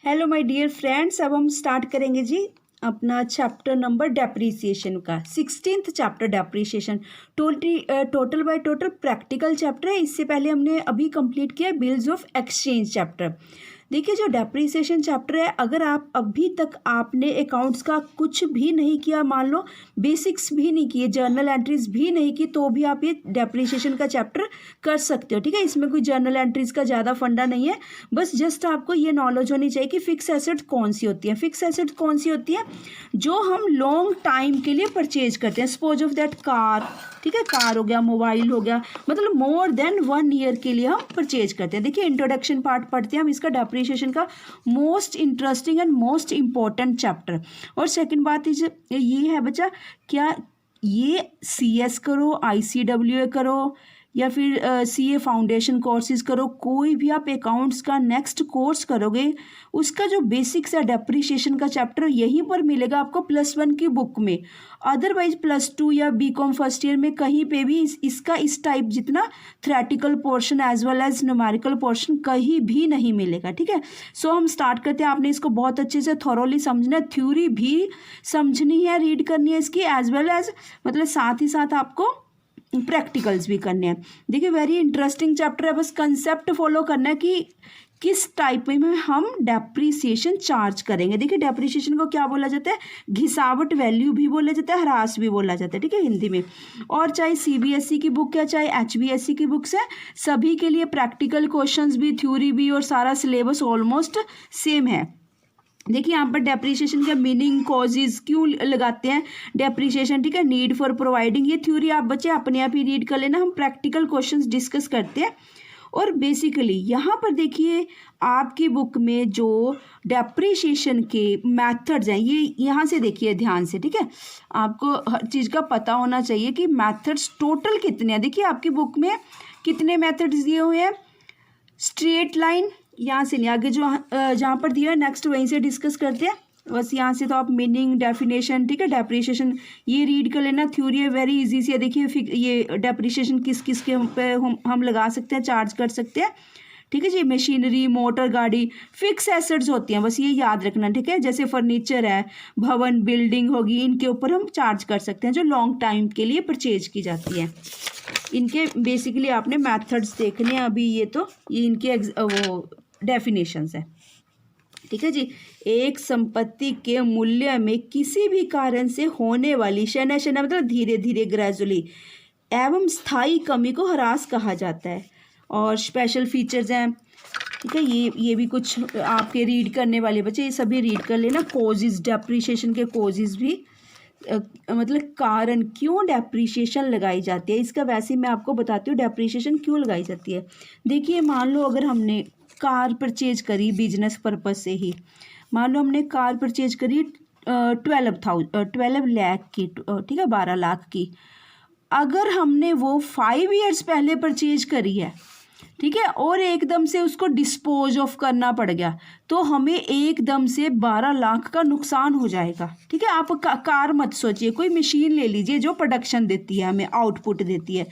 Hello my dear friends, अब हम start करेंगे जी अपना चैप्टर नंबर डेप्रीसिएशन का 16th chapter depreciation. Total by total practical chapter है। इससे पहले हमने अभी कंप्लीट किया बिल्स ऑफ एक्सचेंज चैप्टर। देखिए जो डेप्रीसिएशन चैप्टर है, अगर आप अभी तक आपने अकाउंट्स का कुछ भी नहीं किया, मान लो बेसिक्स भी नहीं किए, जर्नल एंट्रीज भी नहीं की, तो भी आप ये डेप्रीसिएशन का चैप्टर कर सकते हो। ठीक है, इसमें कोई जर्नल एंट्रीज का ज़्यादा फंडा नहीं है। बस जस्ट आपको ये नॉलेज होनी चाहिए कि फिक्स एसेट कौन सी होती है। फिक्स एसेट कौन सी होती है? जो हम लॉन्ग टाइम के लिए परचेज करते हैं। सपोज ऑफ दैट कार, ठीक है, कार हो गया, मोबाइल हो गया, मतलब मोर देन 1 ईयर के लिए हम परचेज करते हैं। देखिए इंट्रोडक्शन पार्ट पढ़ते हैं हम इसका, डेप्रीसिएशन का most interesting and most important chapter. और सेकंड बात ये है बच्चा, क्या ये CS करो, ICWA करो, या फिर CA फाउंडेशन कोर्सेज करो, कोई भी आप अकाउंट्स का नेक्स्ट कोर्स करोगे, उसका जो बेसिक्स है डेप्रीसिएशन का चैप्टर यहीं पर मिलेगा आपको +1 की बुक में। अदरवाइज +2 या BCom फर्स्ट ईयर में कहीं पे भी इसका इस टाइप जितना theoretical portion as well as numerical portion कहीं भी नहीं मिलेगा। ठीक है, सो हम स्टार्ट करते हैं। आपने इसको बहुत अच्छे से थॉरोली समझना है, थ्योरी भी समझनी है, रीड करनी है इसकी, एज वेल एज मतलब साथ ही साथ आपको प्रैक्टिकल्स भी करने हैं। देखिए वेरी इंटरेस्टिंग चैप्टर है, बस कंसेप्ट फॉलो करना है कि किस टाइप में हम डेप्रीसिएशन चार्ज करेंगे। देखिए डेप्रीसिएशन को क्या बोला जाता है? घिसावट वैल्यू भी बोला जाता है, ह्रास भी बोला जाता है, ठीक है, हिंदी में। और चाहे CBSE की बुक है, चाहे HBSE की बुक्स है, सभी के लिए प्रैक्टिकल क्वेश्चंस भी, थ्योरी भी और सारा सिलेबस ऑलमोस्ट सेम है। देखिए यहाँ पर डेप्रीसिएशन का मीनिंग, कॉजेज क्यों लगाते हैं डेप्रीसिएशन, ठीक है, नीड फॉर प्रोवाइडिंग, ये थ्योरी आप बच्चे अपने आप ही रीड कर लेना। हम प्रैक्टिकल क्वेश्चंस डिस्कस करते हैं। और बेसिकली यहाँ पर देखिए आपकी बुक में जो डेप्रीसिएशन के मेथड्स हैं, ये यहाँ से देखिए ध्यान से, ठीक है, आपको हर चीज़ का पता होना चाहिए कि मेथड्स टोटल कितने हैं। देखिए आपकी बुक में कितने मेथड्स दिए हुए हैं। स्ट्रेट लाइन यहाँ से नहीं, आगे जो जहाँ पर दिया है नेक्स्ट वहीं से डिस्कस करते हैं। बस यहाँ से तो आप मीनिंग, डेफिनेशन, ठीक है, डेप्रीसिएशन ये रीड कर लेना। थ्योरी है वेरी इजी सी है। देखिए ये डेप्रीसिएशन किस किस के पे हम लगा सकते हैं, चार्ज कर सकते हैं, ठीक है जी। मशीनरी, मोटर गाड़ी, फिक्स एसेट्स होती हैं, बस ये याद रखना, ठीक है। जैसे फर्नीचर है, भवन, बिल्डिंग होगी, इनके ऊपर हम चार्ज कर सकते हैं जो लॉन्ग टाइम के लिए परचेज की जाती है। इनके बेसिकली आपने मैथड्स देखने हैं अभी, ये इनके वो डेफिनेशंस है, ठीक है जी। एक संपत्ति के मूल्य में किसी भी कारण से होने वाली शनय मतलब धीरे धीरे, ग्रेजुअली एवं स्थायी कमी को ह्रास कहा जाता है। और स्पेशल फीचर्स हैं, ठीक है, ये भी कुछ आपके रीड करने वाले बच्चे, ये सभी रीड कर लेना। कॉजेज, डेप्रीसिएशन के कॉजेज भी मतलब कारण, क्यों डेप्रीसिएशन लगाई जाती है, इसका वैसे मैं आपको बताती हूँ डेप्रीसिएशन क्यों लगाई जाती है। देखिए मान लो अगर हमने कार परचेज करी बिजनेस पर्पज से ही, मान लो हमने कार परचेज करी 12 लाख की, ठीक है, 12 लाख की। अगर हमने वो 5 ईयर्स पहले परचेज करी है, ठीक है, और एकदम से उसको डिस्पोज ऑफ करना पड़ गया, तो हमें एकदम से 12 लाख का नुकसान हो जाएगा। ठीक है, आप कार मत सोचिए, कोई मशीन ले लीजिए जो प्रोडक्शन देती है, हमें आउटपुट देती है।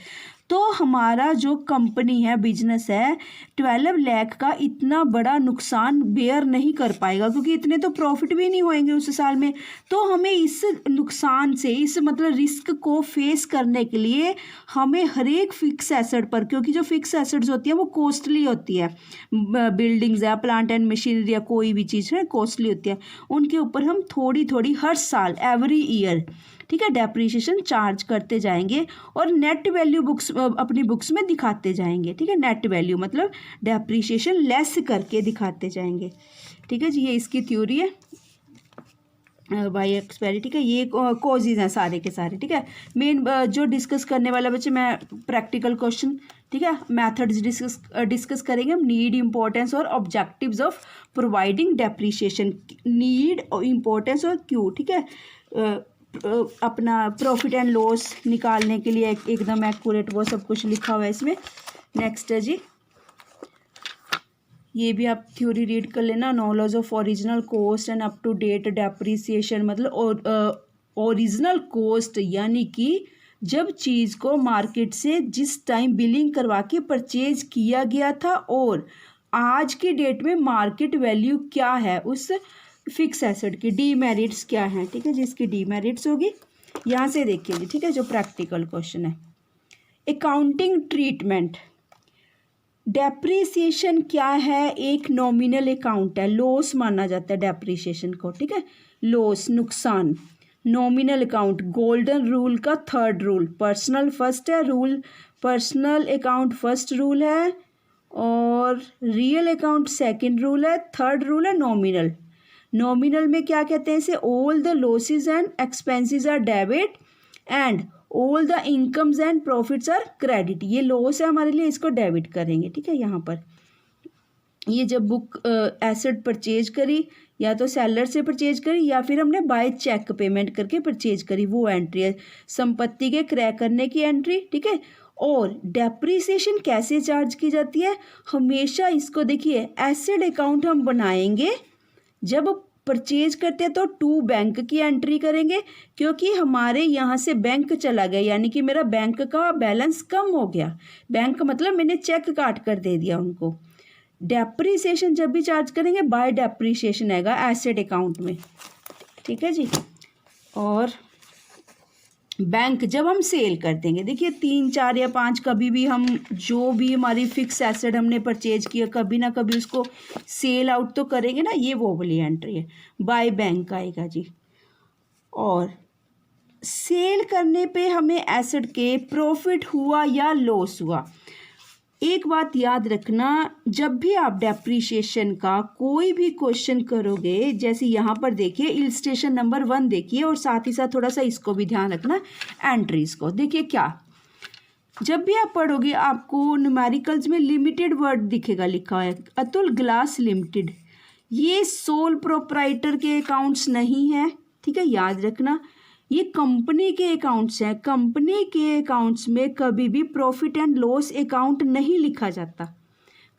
तो हमारा जो कंपनी है, बिजनेस है, 12 लाख का इतना बड़ा नुकसान बेयर नहीं कर पाएगा, क्योंकि इतने तो प्रॉफिट भी नहीं होएंगे उस साल में। तो हमें इस नुकसान से, इस मतलब रिस्क को फेस करने के लिए हमें हर एक फिक्स एसेट पर, क्योंकि जो फिक्स एसेट्स होती है वो कॉस्टली होती है, बिल्डिंग्स है, प्लांट एंड मशीनरी या कोई भी चीज़ है कॉस्टली होती है, उनके ऊपर हम थोड़ी थोड़ी हर साल, एवरी ईयर, ठीक है, डेप्रीसिएशन चार्ज करते जाएंगे। और नेट वैल्यू बुक्स अपनी बुक्स में दिखाते जाएंगे, ठीक है, नेट वैल्यू मतलब डेप्रीसिएशन लेस करके दिखाते जाएंगे, ठीक है जी। ये इसकी थ्योरी है बाय एक्सपायरी, ठीक है। ये कॉजेज हैं सारे के सारे, ठीक है। मेन जो डिस्कस करने वाला बच्चे, मैं प्रैक्टिकल क्वेश्चन, ठीक है, मेथड्स डिस्कस करेंगे हम। नीड, इंपॉर्टेंस और objectives of providing depreciation, need, importance और क्यों, ठीक है। अपना प्रॉफिट एंड लॉस निकालने के लिए एकदम एक्यूरेट वो सब कुछ लिखा हुआ है इसमें। नेक्स्ट है जी, ये भी आप थ्योरी रीड कर लेना। Knowledge of original cost and up to date depreciation, मतलब ओरिजिनल कॉस्ट यानी कि जब चीज़ को मार्केट से जिस टाइम बिलिंग करवा के परचेज किया गया था और आज की डेट में मार्केट वैल्यू क्या है उस फिक्स एसेट की, डीमेरिट्स क्या हैं, ठीक है, जिसकी डीमेरिट्स होगी। यहाँ से देखिए जी, ठीक है, जो प्रैक्टिकल क्वेश्चन है, अकाउंटिंग ट्रीटमेंट, डेप्रीसिएशन क्या है, एक नॉमिनल अकाउंट है, लॉस माना जाता है डेप्रीसिएशन को, ठीक है, लॉस, नुकसान, नॉमिनल अकाउंट, गोल्डन रूल का थर्ड रूल, पर्सनल फर्स्ट है rule, personal account first rule है और रियल अकाउंट सेकंड रूल है, थर्ड रूल है नॉमिनल। नॉमिनल में क्या कहते हैं इसे, all the losses and expenses are debit and all the incomes and profits are credit. ये लॉस है हमारे लिए, इसको डेबिट करेंगे, ठीक है। यहाँ पर ये जब बुक एसेट परचेज करी, या तो सेलर से परचेज करी या फिर हमने बाय चेक पेमेंट करके परचेज करी, वो एंट्री है। संपत्ति के क्रय करने की एंट्री, ठीक है। और डेप्रीसिएशन कैसे चार्ज की जाती है, हमेशा इसको देखिए, एसेट अकाउंट हम बनाएंगे जब परचेज करते हैं तो टू बैंक की एंट्री करेंगे, क्योंकि हमारे यहाँ से बैंक चला गया, यानी कि मेरा बैंक का बैलेंस कम हो गया। बैंक मतलब मैंने चेक काट कर दे दिया उनको। डेप्रीसिएशन जब भी चार्ज करेंगे बाय डेप्रीसिएशन आएगा एसेट अकाउंट में, ठीक है जी। और बैंक जब हम सेल कर देंगे, देखिए 3, 4 या 5 कभी भी हम जो भी हमारी फिक्स एसेट हमने परचेज किया, कभी ना कभी उसको सेल आउट तो करेंगे ना, ये वो वाली एंट्री है, बाय बैंक आएगा जी। और सेल करने पे हमें एसेट के प्रॉफिट हुआ या लॉस हुआ, एक बात याद रखना, जब भी आप डेप्रीशिएशन का कोई भी क्वेश्चन करोगे, जैसे यहाँ पर देखिए इलस्ट्रेशन नंबर 1 देखिए, और साथ ही साथ थोड़ा सा इसको भी ध्यान रखना, एंट्रीज को देखिए। क्या जब भी आप पढ़ोगे आपको न्यूमेरिकल्स में लिमिटेड वर्ड दिखेगा, लिखा है अतुल ग्लास लिमिटेड, ये सोल प्रोप्राइटर के अकाउंट्स नहीं है, ठीक है, याद रखना। ये कंपनी के अकाउंट्स हैं, कंपनी के अकाउंट्स में कभी भी प्रॉफिट एंड लॉस अकाउंट नहीं लिखा जाता।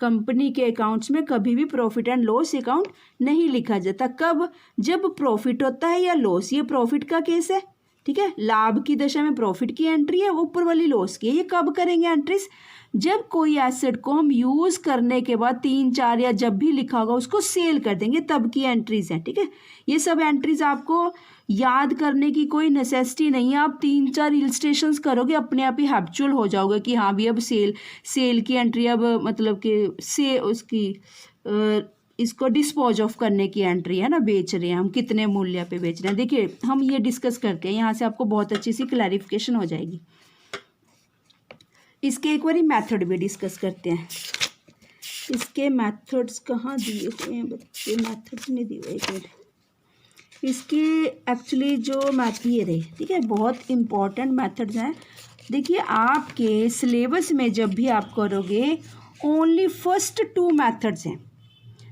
कंपनी के अकाउंट्स में कभी भी प्रॉफिट एंड लॉस अकाउंट नहीं लिखा जाता। कब, जब प्रॉफिट होता है या लॉस, ये प्रॉफिट का केस है, ठीक है, लाभ की दशा में प्रॉफिट की एंट्री है, ऊपर वाली लॉस की है। ये कब करेंगे एंट्रीज, जब कोई एसेट को हम यूज करने के बाद 3, 4 या जब भी लिखा होगा उसको सेल कर देंगे, तब की एंट्रीज हैं, ठीक है। ये सब एंट्रीज आपको याद करने की कोई नेसेसिटी नहीं है, आप 3, 4 इलस्ट्रेशंस करोगे अपने आप ही हैबिचुअल हो जाओगे कि हाँ भी अब सेल की एंट्री, अब मतलब कि से उसकी इसको डिस्पोज ऑफ करने की एंट्री है ना, बेच रहे हैं हम, कितने मूल्य पे बेच रहे हैं। देखिए हम ये डिस्कस करते हैं, यहाँ से आपको बहुत अच्छी सी क्लैरिफिकेशन हो जाएगी। इसके एक बारी मेथड भी डिस्कस करते हैं। इसके मेथड्स कहाँ दिए हुए हैं बच्चे, मेथड्स नहीं दिए हुए, एक मिनट। इसके एक्चुअली जो मैथ ये रहे, ठीक है, बहुत इंपॉर्टेंट मेथड्स हैं। देखिए आपके सिलेबस में जब भी आप करोगे ओनली फर्स्ट 2 मेथड्स हैं,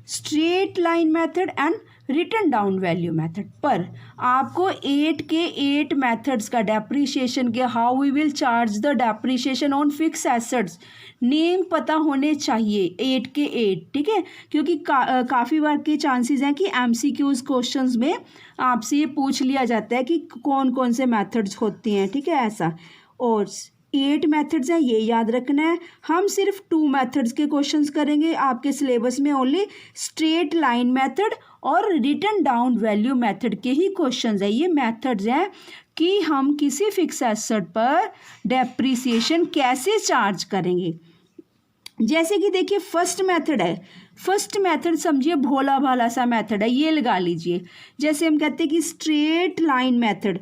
straight line method and written down value method. पर आपको 8 के 8 मेथड्स का डेप्रीशिएशन के, how we will charge the depreciation on fix assets, name पता होने चाहिए 8 के 8, ठीक है, क्योंकि काफ़ी बार के चांसेस हैं कि MCQs क्वेश्चंस में आपसे ये पूछ लिया जाता है कि कौन कौन से मेथड्स होते हैं, ठीक है, ऐसा। और 8 मेथड्स हैं, ये याद रखना है। हम सिर्फ 2 मेथड्स के क्वेश्चंस करेंगे आपके सिलेबस में, ओनली स्ट्रेट लाइन मेथड और रिटर्न डाउन वैल्यू मेथड के ही क्वेश्चंस हैं। ये मेथड्स हैं कि हम किसी फिक्स एसेट पर डेप्रीसिएशन कैसे चार्ज करेंगे। जैसे कि देखिए फर्स्ट मेथड है, फर्स्ट मेथड समझिए भोला भाला सा मेथड है, ये लगा लीजिए। जैसे हम कहते हैं कि straight line method,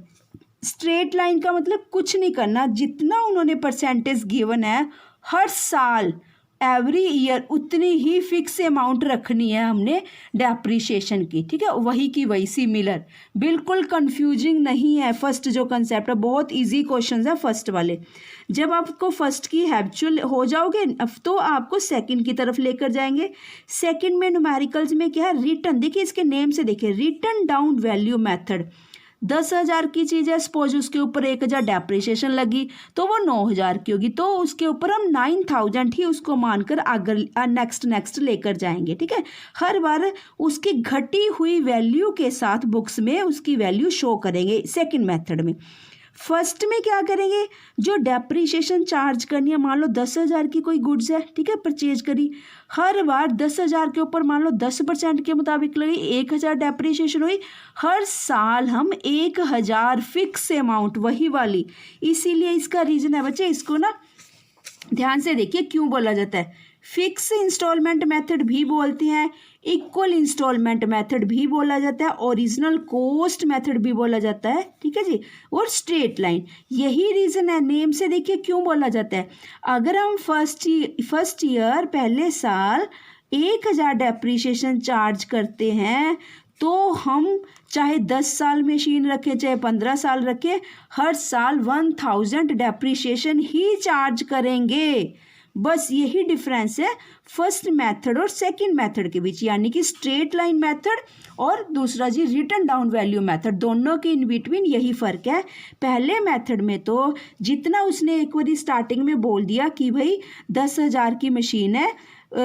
straight line का मतलब कुछ नहीं करना, जितना उन्होंने परसेंटेज गिवन है हर साल एवरी ईयर उतनी ही फिक्स अमाउंट रखनी है हमने डेप्रीशिएशन की, ठीक है, वही की वही सिमिलर, बिल्कुल कंफ्यूजिंग नहीं है। फर्स्ट जो कंसेप्ट है बहुत इजी क्वेश्चन है फर्स्ट वाले। जब आपको फर्स्ट की हैबिचुअल हो जाओगे तो आपको सेकंड की तरफ लेकर जाएंगे। सेकंड में न्यूमेरिकल्स में क्या है, रिटर्न, देखिए इसके नेम से देखिए, रिटर्न डाउन वैल्यू मेथड। 10,000 की चीज़ है, सपोज उसके ऊपर 1,000 डेप्रीशिएशन लगी तो वो 9,000 की होगी, तो उसके ऊपर हम 9,000 ही उसको मानकर आगे नेक्स्ट लेकर जाएंगे, ठीक है। हर बार उसकी घटी हुई वैल्यू के साथ बुक्स में उसकी वैल्यू शो करेंगे सेकंड मेथड में। फर्स्ट में क्या करेंगे, जो डेप्रीशिएशन चार्ज करनी है, मान लो 10,000 की कोई गुड्स है, ठीक है, परचेज करी, हर बार 10,000 के ऊपर मान लो 10% के मुताबिक लगी, 1,000 डेप्रीशिएशन हुई, हर साल हम 1,000 फिक्स अमाउंट वही वाली, इसीलिए इसका रीज़न है बच्चे, इसको ना ध्यान से देखिए क्यों बोला जाता है। फिक्स इंस्टॉलमेंट मेथड भी बोलते हैं, इक्वल इंस्टॉलमेंट मेथड भी बोला जाता है, ओरिजिनल कॉस्ट मेथड भी बोला जाता है, ठीक है जी, और स्ट्रेट लाइन। यही रीज़न है, नेम से देखिए क्यों बोला जाता है। अगर हम फर्स्ट ईयर पहले साल 1,000 डेप्रीशिएशन चार्ज करते हैं, तो हम चाहे 10 साल मशीन रखें चाहे 15 साल रखें, हर साल 1,000 डेप्रीशिएशन ही चार्ज करेंगे। बस यही डिफरेंस है फर्स्ट मेथड और सेकंड मेथड के बीच, यानी कि स्ट्रेट लाइन मेथड और दूसरा जी रिटन डाउन वैल्यू मेथड, दोनों के इन बिटवीन यही फ़र्क है। पहले मेथड में तो जितना उसने एक बार स्टार्टिंग में बोल दिया कि भाई 10,000 की मशीन है,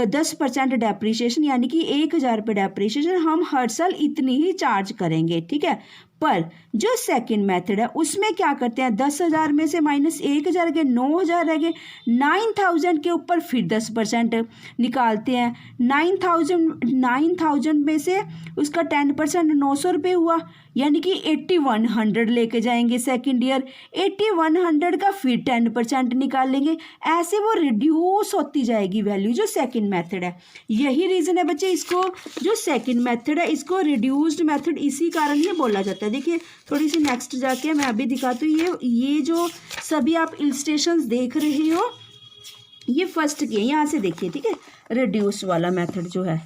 10% डेप्रीशिएशन यानी कि 1,000 रुपये डेप्रीशिएशन, हम हर साल इतनी ही चार्ज करेंगे, ठीक है। पर जो सेकंड मेथड है उसमें क्या करते हैं, 10,000 में से माइनस 1,000 गए, 9,000 रह गए, 9,000 के ऊपर फिर 10% निकालते हैं। 9,000 में से उसका 10% 900 रुपये हुआ, यानी कि 8,100 लेके जाएंगे सेकंड ईयर, 8,100 का फिर 10% निकालेंगे, ऐसे वो रिड्यूस होती जाएगी वैल्यू, जो सेकंड मेथड है। यही रीज़न है बच्चे, इसको जो सेकंड मेथड है इसको रिड्यूस्ड मेथड इसी कारण ये बोला जाता है। देखिए थोड़ी सी नेक्स्ट जाके मैं अभी दिखाती हूँ, ये जो सभी आप इलस्ट्रेशंस देख रहे हो ये फर्स्ट के, यहाँ से देखिए, ठीक है, रिड्यूस वाला मेथड जो है,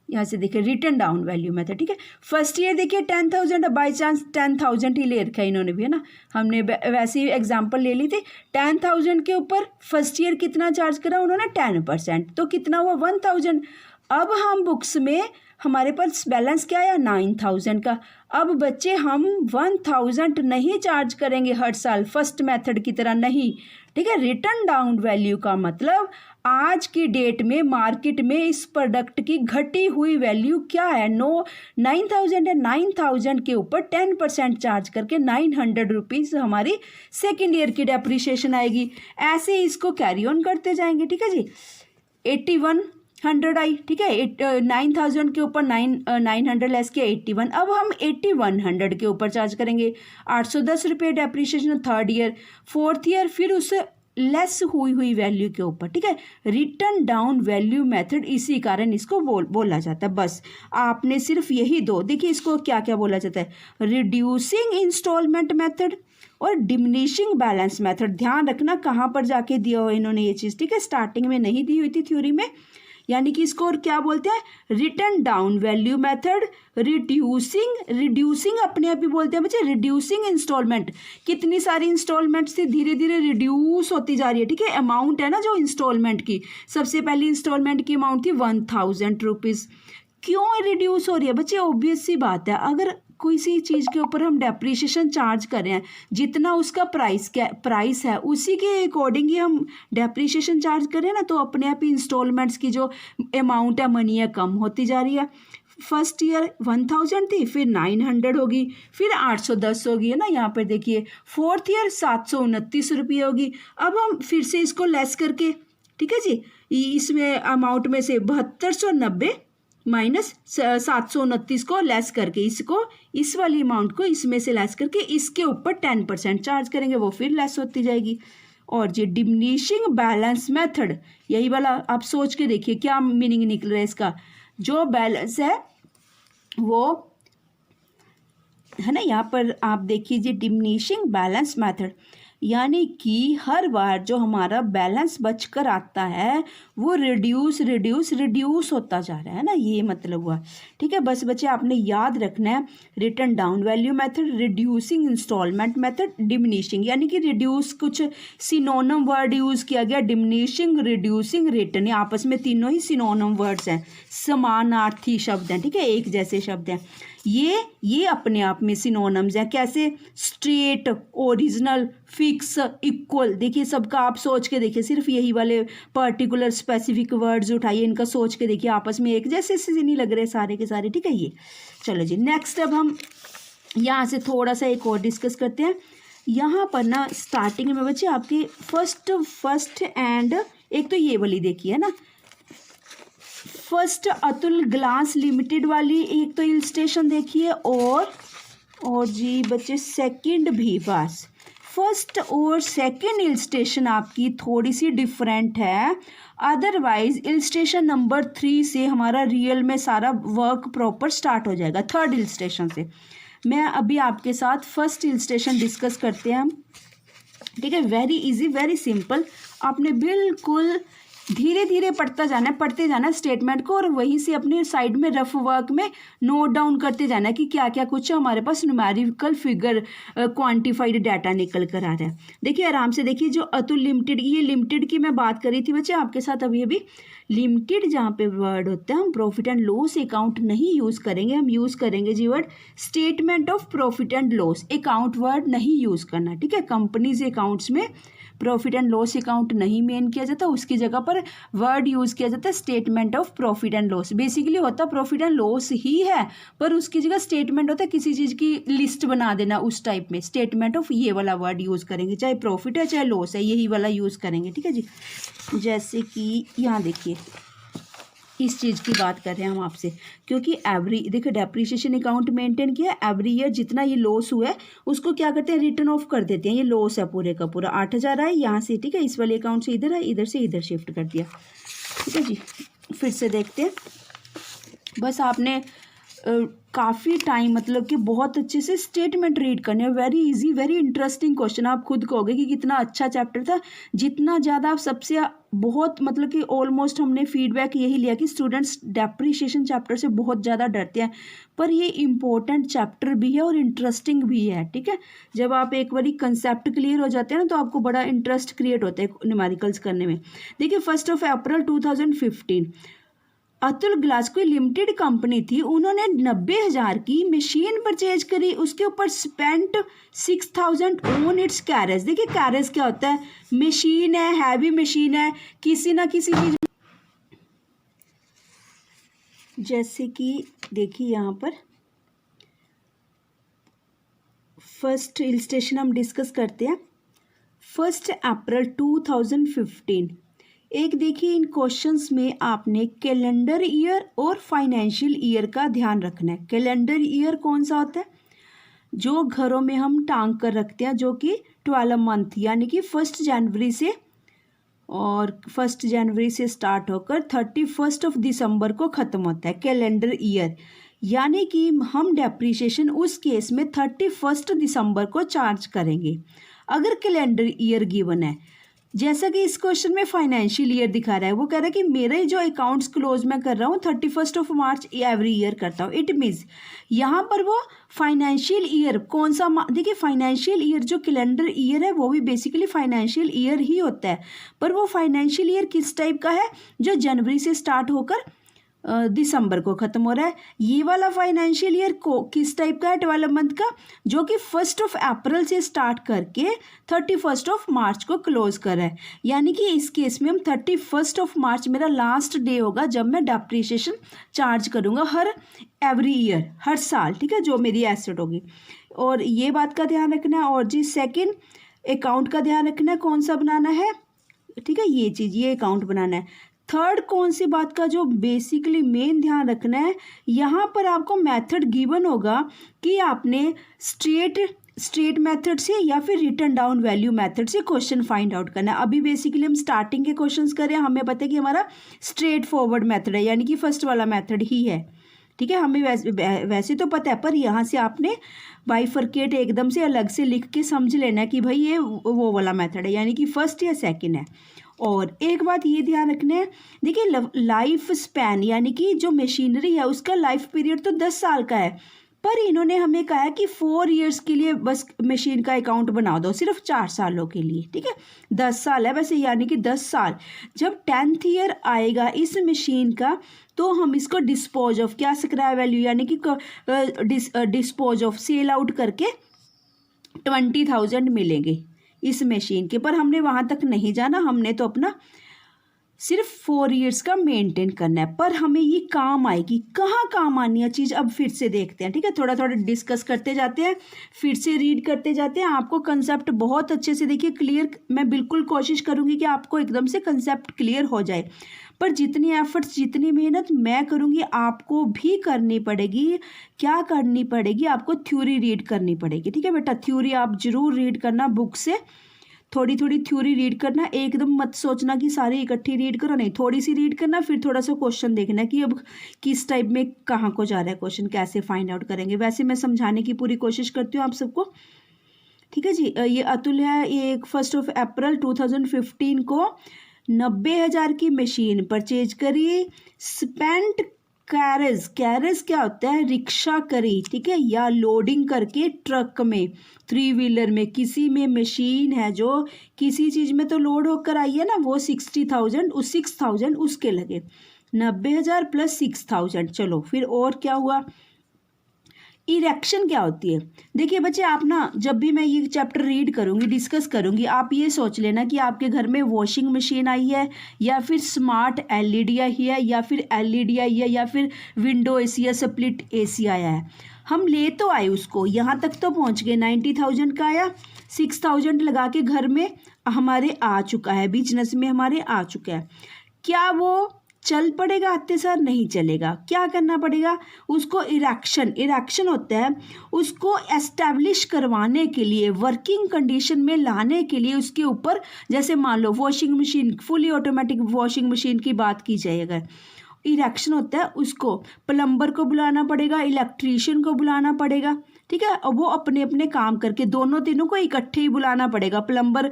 यहाँ से देखिए रिटर्न डाउन वैल्यू मेथड, ठीक है। फर्स्ट ईयर देखिए 10,000, बाई चांस 10,000 ही ले रखा है इन्होंने भी, है ना, हमने वैसे ही एग्जांपल ले ली थी। 10,000 के ऊपर फर्स्ट ईयर कितना चार्ज करा उन्होंने, 10%, तो कितना हुआ 1,000। अब हम बुक्स में हमारे पास बैलेंस क्या आया, 9,000 का। अब बच्चे हम 1,000 नहीं चार्ज करेंगे हर साल, फर्स्ट मेथड की तरह नहीं, ठीक है। रिटर्न डाउन वैल्यू का मतलब आज की डेट में मार्केट में इस प्रोडक्ट की घटी हुई वैल्यू क्या है, 9,000 है, 9,000 के ऊपर 10% चार्ज करके 900 रुपीज़ हमारी सेकेंड ईयर की डेप्रीशिएशन आएगी। ऐसे इसको कैरी ऑन करते जाएंगे, ठीक है जी। 8,100 आई, ठीक है, 9,000 के ऊपर 900 लेस किया 81, अब हम 8,100 के ऊपर चार्ज करेंगे, 810 रुपये depreciation third year, fourth year फिर उससे लेस हुई वैल्यू के ऊपर, ठीक है। रिटर्न डाउन वैल्यू मेथड इसी कारण इसको बोला जाता है। बस आपने सिर्फ यही दो देखिए, इसको क्या क्या बोला जाता है, रिड्यूसिंग इंस्टॉलमेंट मेथड और डिमिनिशिंग बैलेंस मेथड। ध्यान रखना कहाँ पर जाके दिया हो इन्होंने ये चीज़, ठीक है, स्टार्टिंग में नहीं दी हुई थी थ्योरी में। यानी कि इसको और क्या बोलते हैं, return down value method, reducing अपने आप ही बोलते हैं बच्चे, रिड्यूसिंग इंस्टॉलमेंट, कितनी सारी इंस्टॉलमेंट से धीरे धीरे रिड्यूस होती जा रही है, ठीक है। अमाउंट है ना जो इंस्टॉलमेंट की, सबसे पहली इंस्टॉलमेंट की अमाउंट थी 1,000 रुपीज़, क्यों रिड्यूस हो रही है बच्चे, ऑब्वियस सी बात है, अगर कोई सी चीज़ के ऊपर हम डेप्रीशिएशन चार्ज कर रहे हैं, जितना उसका प्राइस है उसी के अकॉर्डिंग ही हम डेप्रीशिएशन चार्ज कर रहे हैं ना, तो अपने आप ही इंस्टॉलमेंट्स की जो अमाउंट है मनी है कम होती जा रही है। फर्स्ट ईयर 1,000 थी, फिर 900 होगी, फिर 810 होगी, है ना, यहाँ पर देखिए। फोर्थ ईयर 729 रुपये होगी। अब हम फिर से इसको लेस करके, ठीक है जी, इसमें अमाउंट में से 7290 माइनस 729 को लेस करके इसको, इस वाली अमाउंट को इसमें से लेस करके इसके ऊपर 10% चार्ज करेंगे, वो फिर लेस होती जाएगी। और जी डिमिनिशिंग बैलेंस मेथड, यही वाला आप सोच के देखिए क्या मीनिंग निकल रहा है इसका। जो बैलेंस है वो है ना, यहाँ पर आप देखिए जी डिमिनिशिंग बैलेंस मेथड, यानी कि हर बार जो हमारा बैलेंस बचकर आता है वो रिड्यूस होता जा रहा है ना, ये मतलब हुआ, ठीक है। बस बच्चे आपने याद रखना है, written down value method, reducing instalment method, diminishing, यानी कि रिड्यूस कुछ सिनोनिम वर्ड यूज़ किया गया, डिमिनिशिंग, रिड्यूसिंग, रिटर्न, आपस में तीनों ही सिनोनिम वर्ड्स हैं, समानार्थी शब्द हैं, ठीक है, एक जैसे शब्द हैं। ये अपने आप में सिनोनिम्स हैं, कैसे, स्ट्रेट, ओरिजिनल, फिक्स, इक्वल, देखिए सबका आप सोच के देखिए, सिर्फ यही वाले पर्टिकुलर स्पेसिफिक वर्ड्स उठाइए, इनका सोच के देखिए, आपस में एक जैसे से नहीं लग रहे सारे के सारे, ठीक है। ये चलो जी नेक्स्ट, अब हम यहाँ से थोड़ा सा एक और डिस्कस करते हैं। यहाँ पर ना स्टार्टिंग में बच्चे आपकी फर्स्ट एंड एक तो ये वाली देखिए है ना, फर्स्ट अतुल ग्लास लिमिटेड वाली एक तो इलस्ट्रेशन देखिए, और जी बच्चे सेकंड भी, बस फर्स्ट और सेकंड इलस्ट्रेशन आपकी थोड़ी सी डिफरेंट है, अदरवाइज इलस्ट्रेशन नंबर 3 से हमारा रियल में सारा वर्क प्रॉपर स्टार्ट हो जाएगा। थर्ड इलस्ट्रेशन से मैं अभी आपके साथ फर्स्ट इलस्ट्रेशन डिस्कस करते हैं हम, ठीक है। वेरी इजी, वेरी सिंपल, आपने बिल्कुल धीरे धीरे पढ़ते जाना है स्टेटमेंट को, और वहीं से अपने साइड में रफ वर्क में नोट डाउन करते जाना है कि क्या क्या कुछ हमारे पास न्यूमेरिकल फिगर क्वांटिफाइड डाटा निकल कर आ रहा है। देखिए आराम से देखिए, जो अतुल लिमिटेड, ये लिमिटेड की मैं बात करी थी बच्चे आपके साथ अभी लिमिटेड जहाँ पे वर्ड होता है हम प्रॉफिट एंड लॉस अकाउंट नहीं यूज़ करेंगे, हम यूज़ करेंगे जी word statement of profit and loss account, word नहीं यूज़ करना, ठीक है। कंपनीज अकाउंट्स में प्रॉफिट एंड लॉस अकाउंट नहीं मेन किया जाता, उसकी जगह पर वर्ड यूज़ किया जाता है statement of profit and loss. Basically होता प्रॉफिट एंड लॉस ही है, पर उसकी जगह स्टेटमेंट होता है किसी चीज़ की लिस्ट बना देना, उस टाइप में स्टेटमेंट ऑफ ये वाला वर्ड यूज़ करेंगे, चाहे प्रॉफिट है चाहे लॉस है, यही वाला यूज़ करेंगे, ठीक है जी। जैसे कि यहाँ देखिए इस चीज़ की बात कर रहे हैं हम आपसे, क्योंकि देखो डेप्रिसिएशन अकाउंट मेंटेन किया है, एवरी ईयर जितना ये लॉस हुआ है उसको क्या करते हैं, रिटर्न ऑफ कर देते हैं। ये लॉस है पूरे का पूरा 8,000 आए यहाँ से, ठीक है, इस वाले अकाउंट से इधर है, इधर से इधर शिफ्ट कर दिया, ठीक है जी। फिर से देखते हैं, बस आपने काफ़ी टाइम मतलब कि बहुत अच्छे से स्टेटमेंट रीड करने, very easy, very interesting question. आप खुद कहोगे कि कितना अच्छा चैप्टर था, जितना ज़्यादा आप सबसे बहुत मतलब कि ऑलमोस्ट हमने फीडबैक यही लिया कि स्टूडेंट्स डेप्रिसिएशन चैप्टर से बहुत ज़्यादा डरते हैं, पर ये इम्पोर्टेंट चैप्टर भी है और इंटरेस्टिंग भी है, ठीक है। जब आप एक बारी कंसेप्ट क्लियर हो जाते हैं ना तो आपको बड़ा इंटरेस्ट क्रिएट होता है न्यूमेरिकल्स करने में। देखिए 1 अप्रैल 2015 अतुल ग्लास कोई लिमिटेड कंपनी थी, उन्होंने 90,000 की मशीन परचेज करी, उसके ऊपर स्पेंट 6,000 ऑन इट्स कैरेज। देखिए कैरेज क्या होता है, मशीन है, हैवी मशीन है, किसी ना किसी चीज, जैसे कि देखिए यहाँ पर फर्स्ट इलस्ट्रेशन हम डिस्कस करते हैं। 1 अप्रैल 2015 एक देखिए इन क्वेश्चंस में आपने कैलेंडर ईयर और फाइनेंशियल ईयर का ध्यान रखना है। कैलेंडर ईयर कौन सा होता है, जो घरों में हम टांग कर रखते हैं, जो कि 12 मंथ यानी कि 1 जनवरी से, और 1 जनवरी से स्टार्ट होकर 31 दिसंबर को ख़त्म होता है कैलेंडर ईयर। यानी कि हम डेप्रिसिएशन उस केस में 31 दिसंबर को चार्ज करेंगे अगर कैलेंडर ईयर गिवन है। जैसा कि इस क्वेश्चन में फाइनेंशियल ईयर दिखा रहा है, वो कह रहा है कि मेरे जो अकाउंट्स क्लोज मैं कर रहा हूँ 31 मार्च एवरी ईयर करता हूँ। इट मीन्स यहाँ पर वो फाइनेंशियल ईयर कौन सा, देखिए फाइनेंशियल ईयर जो कैलेंडर ईयर है वो भी बेसिकली फाइनेंशियल ईयर ही होता है, पर वो फाइनेंशियल ईयर किस टाइप का है, जो जनवरी से स्टार्ट होकर दिसंबर को ख़त्म हो रहा है। ये वाला फाइनेंशियल ईयर को किस टाइप का है, 12 मंथ का, जो कि 1 अप्रैल से स्टार्ट करके 31 मार्च को क्लोज कर रहा है। यानी कि इस केस में हम 31 मार्च मेरा लास्ट डे होगा जब मैं डेप्रिसिएशन चार्ज करूँगा एवरी ईयर, हर साल, ठीक है, जो मेरी एसेट होगी। और ये बात का ध्यान रखना है। और जी सेकेंड अकाउंट का ध्यान रखना है, कौन सा बनाना है, ठीक है, ये चीज़, ये अकाउंट बनाना है। थर्ड कौन सी बात का जो बेसिकली मेन ध्यान रखना है, यहाँ पर आपको मेथड गिवन होगा कि आपने स्ट्रेट मेथड से या फिर रिटर्न डाउन वैल्यू मेथड से क्वेश्चन फाइंड आउट करना है। अभी बेसिकली हम स्टार्टिंग के क्वेश्चंस कर रहे हैं, हमें पता है कि हमारा स्ट्रेट फॉरवर्ड मेथड है, यानी कि फर्स्ट वाला मेथड ही है, ठीक है, हमें वैसे तो पता है, पर यहाँ से आपने बाइफरकेट एकदम से अलग से लिख के समझ लेना है कि भाई ये वो वाला मेथड है, यानी कि फर्स्ट या सेकेंड है। और एक बात ये ध्यान रखना है, देखिए लाइफ स्पैन यानी कि जो मशीनरी है उसका लाइफ पीरियड तो 10 साल का है, पर इन्होंने हमें कहा है कि 4 इयर्स के लिए बस मशीन का अकाउंट बना दो, सिर्फ 4 सालों के लिए, ठीक है, 10 साल है वैसे, यानी कि 10 साल। जब 10th ईयर आएगा इस मशीन का तो हम इसको डिस्पोज ऑफ, क्या स्क्रैप वैल्यू यानी कि डिस्पोज ऑफ, सेल आउट करके 20,000 मिलेंगे इस मशीन के। पर हमने वहाँ तक नहीं जाना, हमने तो अपना सिर्फ 4 ईयर्स का मेंटेन करना है, पर हमें ये काम आएगी, कहाँ काम आनी है चीज़ अब फिर से देखते हैं, ठीक है। थोड़ा थोड़ा डिस्कस करते जाते हैं, फिर से रीड करते जाते हैं। आपको कंसेप्ट बहुत अच्छे से देखिए क्लियर, मैं बिल्कुल कोशिश करूँगी कि आपको एकदम से कंसेप्ट क्लियर हो जाए, पर जितनी एफर्ट्स जितनी मेहनत मैं करूँगी आपको भी करनी पड़ेगी। क्या करनी पड़ेगी? आपको थ्योरी रीड करनी पड़ेगी, ठीक है बेटा। थ्योरी आप जरूर रीड करना बुक से, थोड़ी थोड़ी थ्योरी रीड करना, एकदम मत सोचना कि सारी इकट्ठी रीड करो, नहीं, थोड़ी सी रीड करना, फिर थोड़ा सा क्वेश्चन देखना कि अब किस टाइप में कहाँ को जा रहा है क्वेश्चन, कैसे फाइंड आउट करेंगे। वैसे मैं समझाने की पूरी कोशिश करती हूँ आप सबको, ठीक है जी। ये अतुल है, ये 1 अप्रैल 2015 को 90,000 की मशीन परचेज करी। स्पेंट कैरेज, कैरेज क्या होता है? रिक्शा करी, ठीक है, या लोडिंग करके ट्रक में, 3 व्हीलर में, किसी में मशीन है जो किसी चीज़ में तो लोड होकर आई है ना, वो 60,000, उस 6,000 उसके लगे, 90,000 प्लस 6,000। चलो फिर और क्या हुआ? इरेक्शन क्या होती है? देखिए बच्चे, आप ना जब भी मैं ये चैप्टर रीड करूँगी, डिस्कस करूँगी, आप ये सोच लेना कि आपके घर में वॉशिंग मशीन आई है, या फिर स्मार्ट एलईडी आई है, या फिर एलईडी आई है, या फिर विंडो एसी या स्प्लिट एसी आया है। हम ले तो आए उसको, यहाँ तक तो पहुँच गए, 90,000 का आया, 6,000 लगा के घर में हमारे आ चुका है, बिजनेस में हमारे आ चुका है। क्या वो चल पड़ेगा आते सर? नहीं चलेगा। क्या करना पड़ेगा उसको? इरेक्शन, इरेक्शन होता है उसको एस्टैब्लिश करवाने के लिए, वर्किंग कंडीशन में लाने के लिए, उसके ऊपर, जैसे मान लो washing machine, fully automatic washing machine की बात की जाए अगर, इरेक्शन होता है, उसको प्लम्बर को बुलाना पड़ेगा, इलेक्ट्रीशियन को बुलाना पड़ेगा, ठीक है, और वो अपने अपने काम करके, दोनों तीनों को इकट्ठे ही बुलाना पड़ेगा। प्लम्बर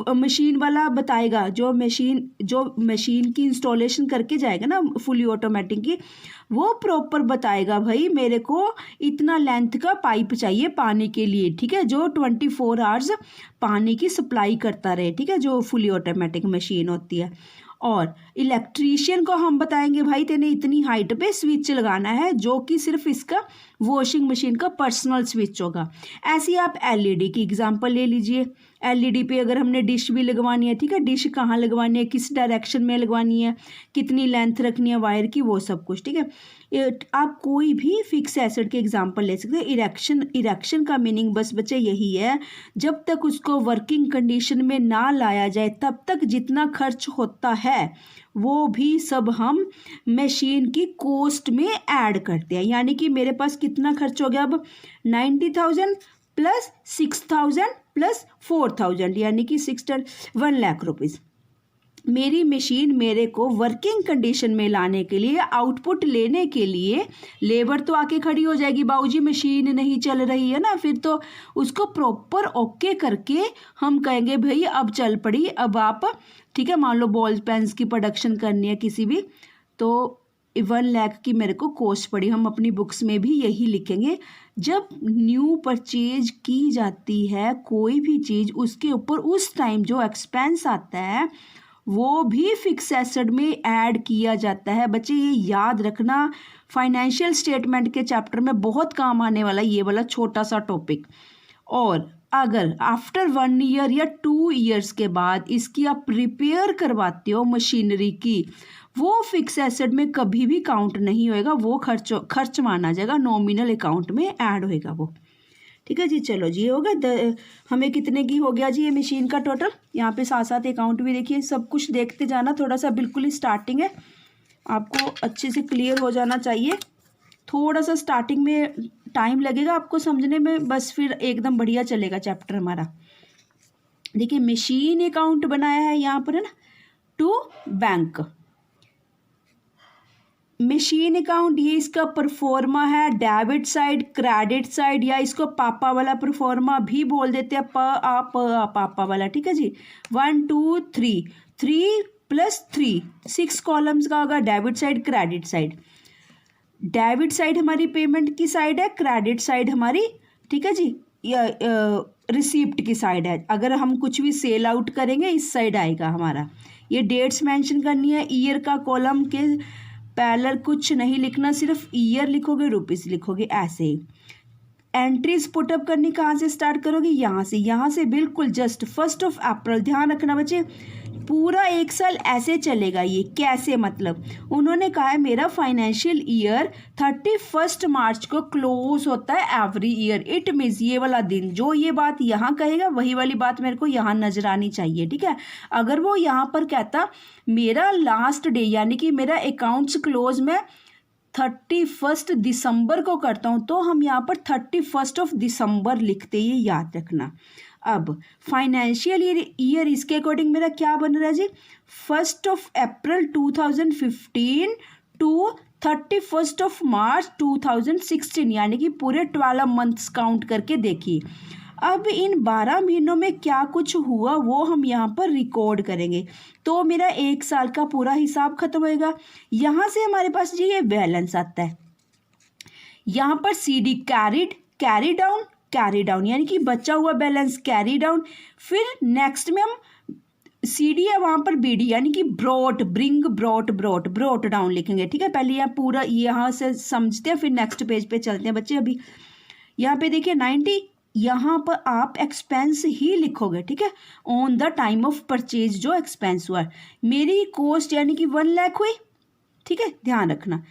मशीन वाला बताएगा, जो मशीन की इंस्टॉलेशन करके जाएगा ना फुली ऑटोमेटिक की, वो प्रॉपर बताएगा भाई मेरे को इतना लेंथ का पाइप चाहिए पानी के लिए, ठीक है, जो 24 आवर्स पानी की सप्लाई करता रहे, ठीक है, जो फुली ऑटोमेटिक मशीन होती है। और इलेक्ट्रीशियन को हम बताएंगे भाई तेने इतनी हाइट पे स्विच लगाना है, जो कि सिर्फ इसका वॉशिंग मशीन का पर्सनल स्विच होगा। ऐसे ही आप एलईडी की एग्जांपल ले लीजिए। एलईडी पे अगर हमने डिश भी लगवानी है, ठीक है, डिश कहाँ लगवानी है, किस डायरेक्शन में लगवानी है, कितनी लेंथ रखनी है वायर की, वो सब कुछ, ठीक है। आप कोई भी फिक्स एसिड के एग्जांपल ले सकते हैं। इरेक्शन का मीनिंग बस बच्चे यही है, जब तक उसको वर्किंग कंडीशन में ना लाया जाए तब तक जितना खर्च होता है वो भी सब हम मशीन की कॉस्ट में ऐड करते हैं। यानी कि मेरे पास कितना खर्च हो गया अब? 90,000 प्लस 6,000 प्लस 4,000, यानी कि 1 लाख रुपीज़। मेरी मशीन मेरे को वर्किंग कंडीशन में लाने के लिए, आउटपुट लेने के लिए, लेबर तो आके खड़ी हो जाएगी, बाबूजी मशीन नहीं चल रही है ना, फिर तो उसको प्रॉपर ओके करके हम कहेंगे भाई अब चल पड़ी, अब आप, ठीक है, मान लो बॉल पेन्स की प्रोडक्शन करनी है किसी भी, तो 1 लाख की मेरे को कॉस्ट पड़ी। हम अपनी बुक्स में भी यही लिखेंगे। जब न्यू परचेज की जाती है कोई भी चीज़, उसके ऊपर उस टाइम जो एक्सपेंस आता है वो भी फिक्स एसेट में ऐड किया जाता है। बच्चे ये याद रखना, फाइनेंशियल स्टेटमेंट के चैप्टर में बहुत काम आने वाला ये वाला छोटा सा टॉपिक। और अगर आफ्टर 1 ईयर या 2 ईयर्स के बाद इसकी आप रिपेयर करवाते हो मशीनरी की, वो फिक्स एसेट में कभी भी काउंट नहीं होएगा, वो खर्च माना जाएगा, नॉमिनल अकाउंट में ऐड होएगा वो, ठीक है जी। चलो जी, हो गया हमें कितने की हो गया जी ये मशीन का टोटल। यहाँ पे साथ साथ अकाउंट भी देखिए, सब कुछ देखते जाना, थोड़ा सा बिल्कुल ही स्टार्टिंग है, आपको अच्छे से क्लियर हो जाना चाहिए। थोड़ा सा स्टार्टिंग में टाइम लगेगा आपको समझने में, बस फिर एकदम बढ़िया चलेगा चैप्टर हमारा। देखिए मशीन अकाउंट बनाया है यहाँ पर, है ना, टू बैंक। मशीन अकाउंट ये इसका परफॉर्मा है, डेबिट साइड, क्रेडिट साइड, या इसको पापा वाला परफॉर्मा भी बोल देते हैं, पापा वाला, ठीक है जी। 1 2 3 3 प्लस 3 6 कॉलम्स का होगा debit side, credit side. Debit side हमारी पेमेंट की साइड है, क्रेडिट साइड हमारी, ठीक है जी, रिसीप्ट की साइड है। अगर हम कुछ भी सेल आउट करेंगे इस साइड आएगा हमारा। ये डेट्स मेंशन करनी है, ईयर का कॉलम के पैरेलल कुछ नहीं लिखना, सिर्फ ईयर लिखोगे, रुपीस लिखोगे, ऐसे ही। एंट्रीज पुटअप करनी कहाँ से स्टार्ट करोगे? यहाँ से बिल्कुल जस्ट 1 अप्रैल। ध्यान रखना बच्चे, पूरा एक साल ऐसे चलेगा। ये कैसे, मतलब उन्होंने कहा है मेरा फाइनेंशियल ईयर 31 मार्च को क्लोज होता है एवरी ईयर। इट मीन्स ये वाला दिन, जो ये बात यहाँ कहेगा वही वाली बात मेरे को यहाँ नजर आनी चाहिए, ठीक है। अगर वो यहाँ पर कहता मेरा लास्ट डे यानी कि मेरा अकाउंट्स क्लोज में 31 दिसंबर को करता हूँ, तो हम यहाँ पर 31 दिसंबर लिखते, ये याद रखना। अब फाइनेंशियल ईयर इसके अकॉर्डिंग मेरा क्या बन रहा है जी, 1 अप्रैल 2015 टू 31 मार्च 2016, यानी कि पूरे 12 मंथ्स काउंट करके देखिए। अब इन 12 महीनों में क्या कुछ हुआ वो हम यहाँ पर रिकॉर्ड करेंगे, तो मेरा एक साल का पूरा हिसाब खत्म होएगा। यहाँ से हमारे पास जी ये बैलेंस आता है, यहाँ पर CD कैरी डाउन यानी कि बचा हुआ बैलेंस कैरी डाउन। फिर नेक्स्ट में हम CD है वहाँ पर BD यानी कि ब्रॉट डाउन लिखेंगे, ठीक है। पहले यहाँ पूरा यहाँ से समझते हैं, फिर नेक्स्ट पेज पे चलते हैं बच्चे। अभी यहाँ पे देखिए 90, यहाँ पर आप एक्सपेंस ही लिखोगे, ठीक है, on the time of purchase जो एक्सपेंस हुआ। मेरी कॉस्ट यानी कि 1 लाख हुई, ठीक है, ध्यान रखना।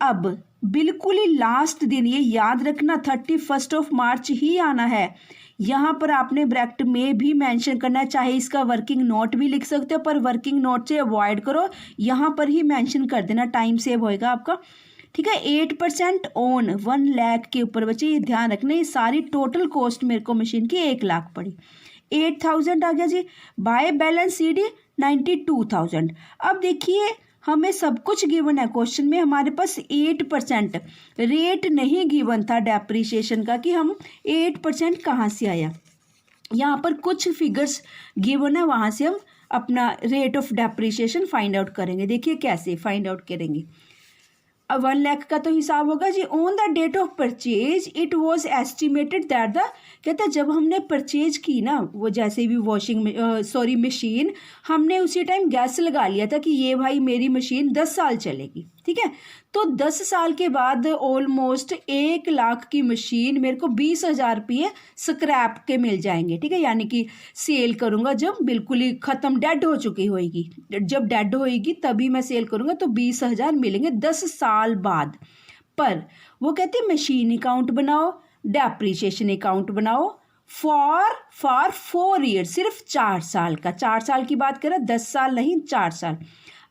अब बिल्कुल ही लास्ट दिन, ये याद रखना 31 मार्च ही आना है। यहाँ पर आपने ब्रैकेट में भी मेंशन करना है, चाहे इसका वर्किंग नोट भी लिख सकते हो, पर वर्किंग नोट से अवॉइड करो, यहाँ पर ही मेंशन कर देना, टाइम सेव होएगा आपका, ठीक है। 8% ऑन 1 लाख के ऊपर बच्चे ये ध्यान रखना। ये सारी टोटल कॉस्ट मेरे को मशीन की 1 लाख पड़ी, 8000 आ गया जी। By balance CD 92,000। अब देखिए हमें सब कुछ गिवन है क्वेश्चन में, हमारे पास 8% रेट नहीं गिवन था डेप्रीशिएशन का कि हम 8% कहाँ से आया। यहाँ पर कुछ फिगर्स गिवन है, वहाँ से हम अपना rate of depreciation find out करेंगे। देखिए कैसे फाइंड आउट करेंगे। अब 1 लाख का तो हिसाब होगा जी। On the date of purchase it was estimated that the, कहते हैं जब हमने परचेज की ना, वो जैसे भी मशीन, हमने उसी टाइम गैस लगा लिया था कि ये भाई मेरी मशीन 10 साल चलेगी, ठीक है। तो 10 साल के बाद ऑलमोस्ट 1 लाख की मशीन मेरे को 20,000 रुपये स्क्रैप के मिल जाएंगे, ठीक है, यानी कि सेल करूँगा जब बिल्कुल ही ख़त्म, डेड हो चुकी होएगी, जब डेड होएगी तभी मैं सेल करूँगा, तो 20,000 मिलेंगे 10 साल बाद। पर वो कहते हैं मशीन अकाउंट बनाओ, डेप्रीशिएशन अकाउंट बनाओ फॉर 4 ईयर, सिर्फ 4 साल का। 4 साल की बात करें, 10 साल नहीं, 4 साल।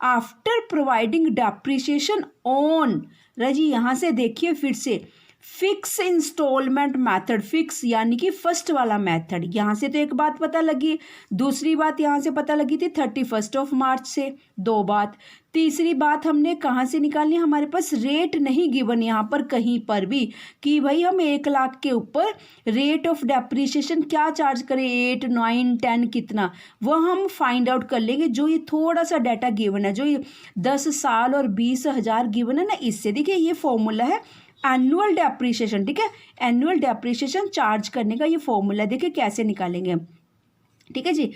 आफ्टर प्रोवाइडिंग डेप्रीशिएशन ऑन, रजी यहाँ से देखिए फिर से, फिक्स इंस्टॉलमेंट मेथड, फिक्स यानी कि फर्स्ट वाला मेथड। यहाँ से तो एक बात पता लगी, दूसरी बात यहाँ से पता लगी थी 31 मार्च से, 2 बात। तीसरी बात हमने कहाँ से निकालनी, हमारे पास रेट नहीं गिवन यहाँ पर कहीं पर भी कि भाई हम 1 लाख के ऊपर रेट ऑफ डेप्रीशिएशन क्या चार्ज करें, 8, 9, 10 कितना, वो हम फाइंड आउट कर लेंगे। जो ये थोड़ा सा डाटा गिवन है, जो ये 10 साल और 20,000 गिवन है ना, इससे देखिए ये फॉर्मूला है एनुअल डेप्रीशिएशन, ठीक है। एनुअल डेप्रीशिएशन चार्ज करने का ये फॉर्मूला देखिए कैसे निकालेंगे हम, ठीक है जी।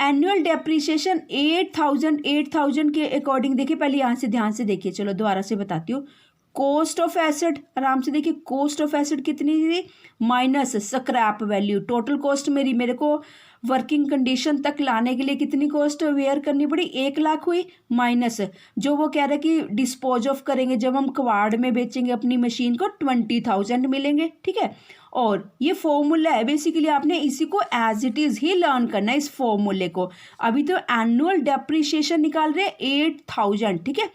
एनुअल डेप्रीशिएशन 8,000 के अकॉर्डिंग देखिए, पहले यहाँ से ध्यान से देखिए, चलो दोबारा से बताती हूँ। कॉस्ट ऑफ एसेट, आराम से देखिए, कॉस्ट ऑफ एसेट कितनी थी, minus scrap value. Total cost मेरे को वर्किंग कंडीशन तक लाने के लिए कितनी कॉस्ट वेयर करनी पड़ी, 1 लाख हुई, माइनस जो वो कह रहे हैं कि डिस्पोज ऑफ करेंगे जब हम कबाड़ में बेचेंगे अपनी मशीन को, 20,000 मिलेंगे, ठीक है। और ये फॉर्मूला है, बेसिकली आपने इसी को एज इट इज़ ही लर्न करना है, इस फॉर्मूले को। अभी तो एनुअल डेप्रीशिएशन निकाल रहे हैं 8,000, ठीक है।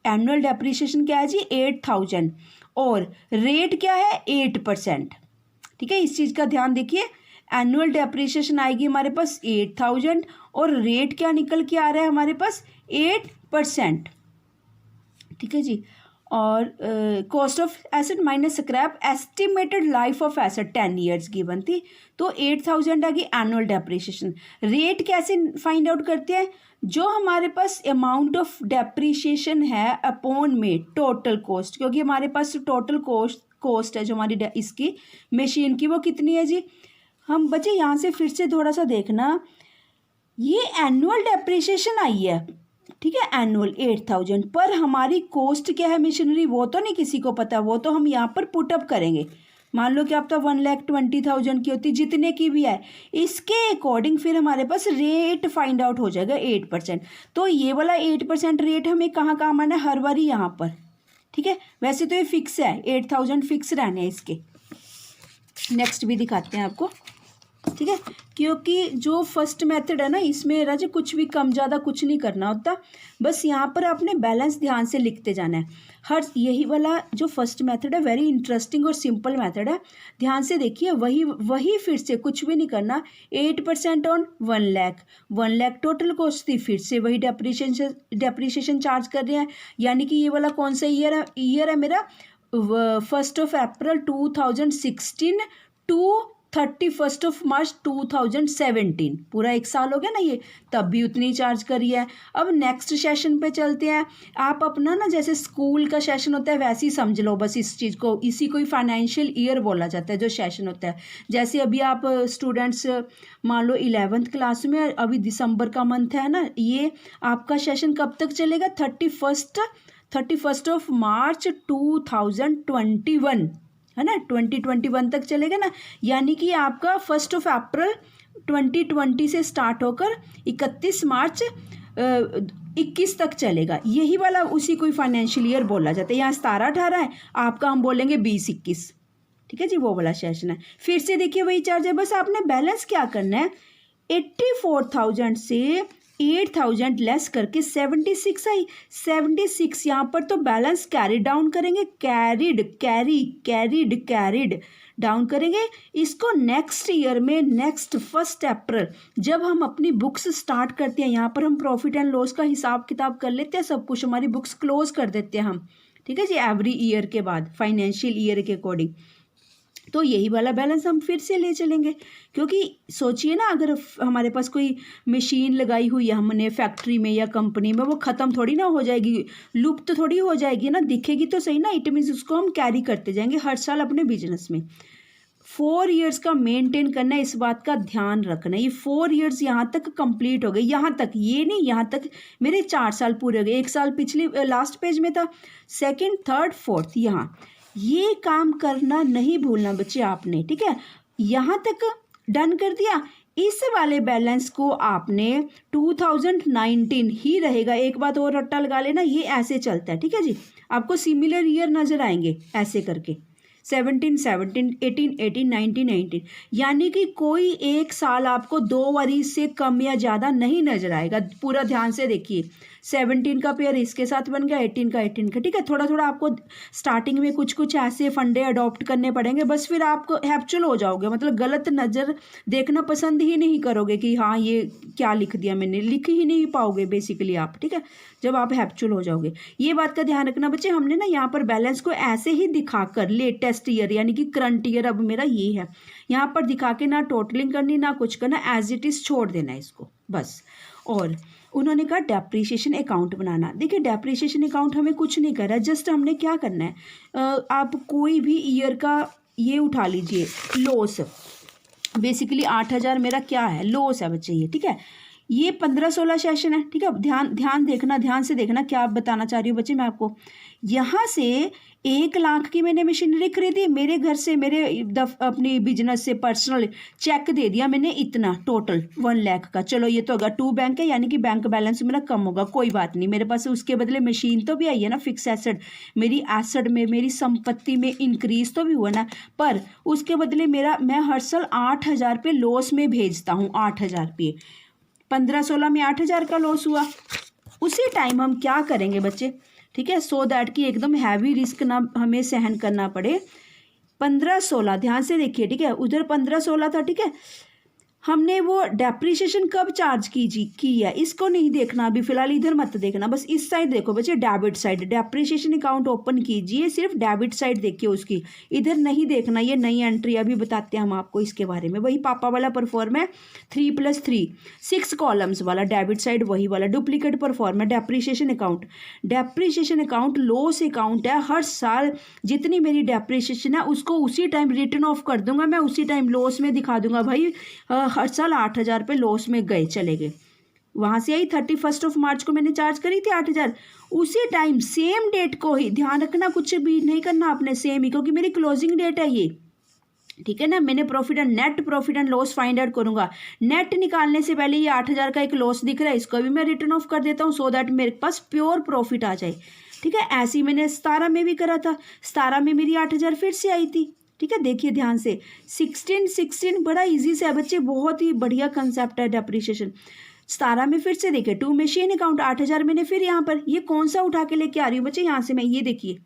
एनुअल डेप्रीशिएशन क्या है जी, 8,000, और रेट क्या है 8%, ठीक है। इस चीज़ का ध्यान देखिए, एनुअल डेप्रीशिएशन आएगी हमारे पास 8,000 और रेट क्या निकल के आ रहा है हमारे पास 8%, ठीक है जी। और cost of asset minus scrap, estimated life of asset 10 years given थी, तो 8,000 आ गई एनुअल डेप्रीशिएशन। रेट कैसे फाइंड आउट करते हैं, जो हमारे पास अमाउंट ऑफ डेप्रीशिएशन है अपॉन में टोटल कॉस्ट, क्योंकि हमारे पास टोटल कॉस्ट है जो हमारी इसकी मशीन की, वो कितनी है जी। हम बच्चे यहाँ से फिर से थोड़ा सा देखना, ये एनुअल डेप्रीशिएशन आई है, ठीक है, एनुअल 8,000, पर हमारी कॉस्ट क्या है मशीनरी वो तो नहीं किसी को पता, वो तो हम यहाँ पर पुटअप करेंगे। मान लो कि आप तो 1,20,000 की होती, जितने की भी है, इसके अकॉर्डिंग फिर हमारे पास रेट फाइंड आउट हो जाएगा 8%। तो ये वाला 8% रेट हमें कहाँ काम आना है, हर बारी यहाँ पर, ठीक है। वैसे तो ये फिक्स है, 8,000 फिक्स रहने हैं इसके। नेक्स्ट भी दिखाते हैं आपको, ठीक है, क्योंकि जो फर्स्ट मेथड है ना, इसमें राजा कुछ भी कम ज़्यादा कुछ नहीं करना होता, बस यहाँ पर आपने बैलेंस ध्यान से लिखते जाना है। यही वाला जो फर्स्ट मेथड है वेरी इंटरेस्टिंग और सिंपल मेथड है, ध्यान से देखिए। वही फिर से कुछ भी नहीं करना, 8% ऑन 1,00,000, 1,00,000 टोटल कॉस्ट थी, फिर से वही डेप्रीशिएशन चार्ज कर रहे हैं। यानी कि ये वाला कौन सा ईयर है मेरा, 1 अप्रैल 2016 टू 31 मार्च 2017, पूरा 1 साल हो गया ना ये, तब भी उतनी चार्ज करी है। अब नेक्स्ट सेशन पे चलते हैं। आप अपना ना जैसे स्कूल का सेशन होता है वैसे ही समझ लो बस इस चीज़ को, इसी को ही फाइनेंशियल ईयर बोला जाता है जो सेशन होता है। जैसे अभी आप स्टूडेंट्स मान लो 11th क्लास में, अभी दिसंबर का मंथ है ना, ये आपका सेशन कब तक चलेगा, 31 मार्च 2021, है ना, 2021 तक चलेगा ना। यानी कि आपका 1 अप्रैल 2020 से स्टार्ट होकर 31 मार्च 21 तक चलेगा। यही वाला उसी को फाइनेंशियल ईयर बोला जाता है। यहाँ 17-18 है, आपका हम बोलेंगे 20-21, ठीक है जी, वो वाला सेशन है। फिर से देखिए वही चार्ज है, बस आपने बैलेंस क्या करना है, 84,000 से 8,000 लेस करके 76 आई, 76 यहाँ पर तो बैलेंस कैरी डाउन करेंगे, कैरिड डाउन करेंगे। इसको नेक्स्ट ईयर में नेक्स्ट 1 अप्रैल जब हम अपनी बुक्स स्टार्ट करते हैं, यहाँ पर हम प्रॉफिट एंड लॉस का हिसाब किताब कर लेते हैं, सब कुछ हमारी बुक्स क्लोज कर देते हैं हम, ठीक है जी, एवरी ईयर के बाद फाइनेंशियल ईयर के अकॉर्डिंग। तो यही वाला बैलेंस हम फिर से ले चलेंगे, क्योंकि सोचिए ना, अगर हमारे पास कोई मशीन लगाई हुई है हमने फैक्ट्री में या कंपनी में, वो ख़त्म थोड़ी ना हो जाएगी, लुप्त थोड़ी हो जाएगी ना, दिखेगी तो सही ना, इट मीन्स उसको हम कैरी करते जाएंगे हर साल अपने बिजनेस में। 4 इयर्स का मेंटेन करना है, इस बात का ध्यान रखना। ये 4 इयर्स यहाँ तक कंप्लीट हो गए, यहाँ तक, ये नहीं, यहाँ तक मेरे 4 साल पूरे हो गए। 1 साल पिछले लास्ट पेज में था, 2nd, 3rd, 4th, यहाँ ये काम करना नहीं भूलना बच्चे आपने, ठीक है। यहाँ तक डन कर दिया। इस वाले बैलेंस को आपने 2019 ही रहेगा, एक बात और रट्टा लगा लेना, ये ऐसे चलता है, ठीक है जी। आपको सिमिलर ईयर नजर आएंगे ऐसे करके, 17, 17, 18, 18, 19, 19, यानी कि कोई एक साल आपको 2 बारी से कम या ज़्यादा नहीं नजर आएगा। पूरा ध्यान से देखिए, 17 का पेयर इसके साथ बन गया, 18 का 18 का, ठीक है। थोड़ा थोड़ा आपको स्टार्टिंग में कुछ ऐसे फंडे अडॉप्ट करने पड़ेंगे, बस फिर आपको हैप्चुअल हो जाओगे, मतलब गलत नज़र देखना पसंद ही नहीं करोगे कि हाँ ये क्या लिख दिया मैंने, लिख ही नहीं पाओगे बेसिकली आप, ठीक है, जब आप हैप्चुअल हो जाओगे। ये बात का ध्यान रखना बच्चे। हमने ना यहाँ पर बैलेंस को ऐसे ही दिखाकर लेटेस्ट ईयर यानी कि करंट ईयर अब मेरा ये है, यहाँ पर दिखा के ना टोटलिंग करनी ना कुछ करना, एज इट इज़ छोड़ देना है इसको बस। और उन्होंने कहा डेप्रीशिएशन अकाउंट बनाना। देखिए डेप्रीशिएशन अकाउंट हमें कुछ नहीं कर रहा है, जस्ट हमने क्या करना है, आप कोई भी ईयर का ये उठा लीजिए, लॉस, बेसिकली 8,000 मेरा क्या है, लॉस है बच्चे ये, ठीक है। ये 15-16 सेशन है, ठीक है। ध्यान देखना, ध्यान से देखना क्या बताना चाह रही हूँ बच्चे मैं आपको। यहाँ से 1 लाख की मैंने मशीनरी खरीदी, मेरे घर से, मेरे अपनी बिजनेस से पर्सनल चेक दे दिया मैंने, इतना टोटल 1 लाख का। चलो ये तो अगर 2 बैंक है, यानी कि बैंक बैलेंस मेरा कम होगा, कोई बात नहीं, मेरे पास उसके बदले मशीन तो भी आई है ना, फिक्स एसेट, मेरी एसेट में, मेरी संपत्ति में इंक्रीज तो भी हुआ ना, पर उसके बदले मैं हर साल 8,000 रुपये लॉस में भेजता हूँ, 8,000 रुपये, 15-16 में 8,000 का लॉस हुआ। उसी टाइम हम क्या करेंगे बच्चे, ठीक है, सो दैट कि एकदम हैवी रिस्क ना हमें सहन करना पड़े। 15-16 ध्यान से देखिए, ठीक है, उधर 15-16 था, ठीक है। हमने वो डेप्रीशिएशन कब चार्ज की है, इसको नहीं देखना अभी फिलहाल, इधर मत देखना, बस इस साइड देखो बच्चे, debit side. Depreciation account open कीजिए, सिर्फ डेबिट साइड देखिए उसकी, इधर नहीं देखना। ये नई एंट्री अभी बताते हैं हम आपको इसके बारे में। वही पापा वाला परफॉर्म है, 3+3 6 कॉलम्स वाला डेबिट साइड, वही वाला डुप्लीकेट परफॉर्म है depreciation account. Depreciation account loss account है, हर साल जितनी मेरी डेप्रीशिएशन है उसको उसी टाइम रिटर्न ऑफ कर दूंगा मैं, उसी टाइम लॉस में दिखा दूंगा भाई, हर साल 8,000 रुपये लॉस में गए, चले गए। वहाँ से आई 31 मार्च को मैंने चार्ज करी थी 8,000, उसी टाइम सेम डेट को ही ध्यान रखना, कुछ भी नहीं करना आपने, सेम ही, क्योंकि मेरी क्लोजिंग डेट है ये, ठीक है ना। मैंने profit and net profit and loss find out करूंगा। नेट निकालने से पहले ये 8,000 का एक लॉस दिख रहा है, इसको भी मैं रिटर्न ऑफ कर देता हूँ सो दैट मेरे पास प्योर प्रॉफिट आ जाए। ठीक है, ऐसे ही मैंने 17 में भी करा था। 17 में मेरी 8,000 फिर से आई थी। ठीक है, देखिए ध्यान से 16 बड़ा इजी से है बच्चे, बहुत ही बढ़िया कंसेप्ट है डेप्रिसिएशन। 17 में फिर से देखिए टू मशीन अकाउंट 8,000 मैंने फिर यहाँ पर ये कौन सा उठा के लेके आ रही हूँ बच्चे, यहाँ से मैं ये देखिए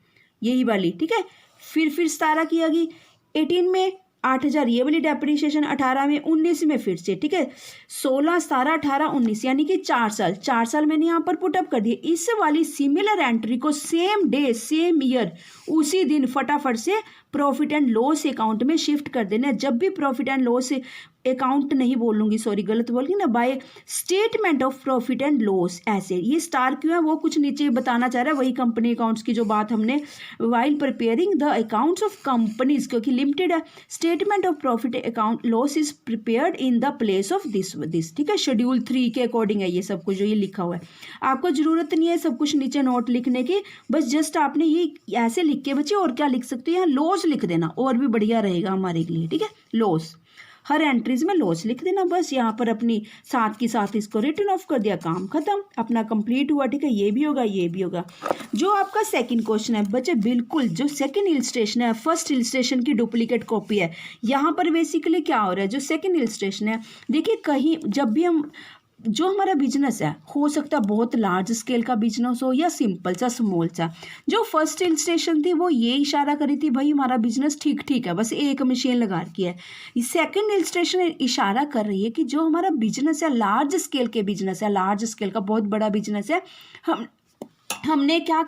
यही वाली। ठीक है, फिर 17 की आ गई। 18 में 8,000 ये वाली डेप्रिसिएशन, 18 में 19 में फिर से। ठीक है, 16 17 18 19 यानी कि 4 साल मैंने यहाँ पर पुटअप कर दिए। इस वाली सिमिलर एंट्री को सेम डे सेम ईयर उसी दिन फटाफट से प्रॉफिट एंड लॉस अकाउंट में शिफ्ट कर देना। जब भी प्रॉफिट एंड लॉस अकाउंट नहीं बोलूंगी, सॉरी गलत बोल गई ना, by statement of profit and loss, ऐसे ये स्टार क्यों है वो कुछ नीचे बताना चाह रहा है, वही कंपनी अकाउंट्स की जो बात हमने while preparing the accounts of companies, क्योंकि लिमिटेड है, statement of profit account loss is prepared in the place of this. ठीक है, शेड्यूल 3 के अकॉर्डिंग है ये सब कुछ जो ये लिखा हुआ है। आपको जरूरत नहीं है सब कुछ नीचे नोट लिखने की, बस जस्ट आपने ये ऐसे लिख के बच्चे और क्या लिख सकते हो, यहाँ लॉस लिख देना और भी बढ़िया रहेगा हमारे लिए। ठीक है, लॉस हर एंट्रीज में लॉस लिख देना बस, यहाँ पर अपनी साथ के साथ इसको रिटर्न ऑफ कर दिया, काम खत्म, अपना कंप्लीट हुआ। ठीक है, ये भी होगा ये भी होगा। जो आपका सेकंड क्वेश्चन है बच्चे, बिल्कुल जो सेकंड इलस्ट्रेशन है फर्स्ट इलस्ट्रेशन की डुप्लीकेट कॉपी है। यहाँ पर बेसिकली क्या हो रहा है, जो सेकंड इलस्ट्रेशन है देखिए, कहीं जब भी हम जो हमारा बिजनेस है, हो सकता है बहुत लार्ज स्केल का बिजनेस हो या सिंपल सा स्मॉल सा। जो फर्स्ट इलस्ट्रेशन थी वो ये इशारा करी थी भाई हमारा बिजनेस ठीक ठीक है, बस एक मशीन लगा रखी है। सेकंड इलस्ट्रेशन इशारा कर रही है कि जो हमारा बिजनेस है लार्ज स्केल के बिजनेस है, लार्ज स्केल का बहुत बड़ा बिजनेस है। हमने क्या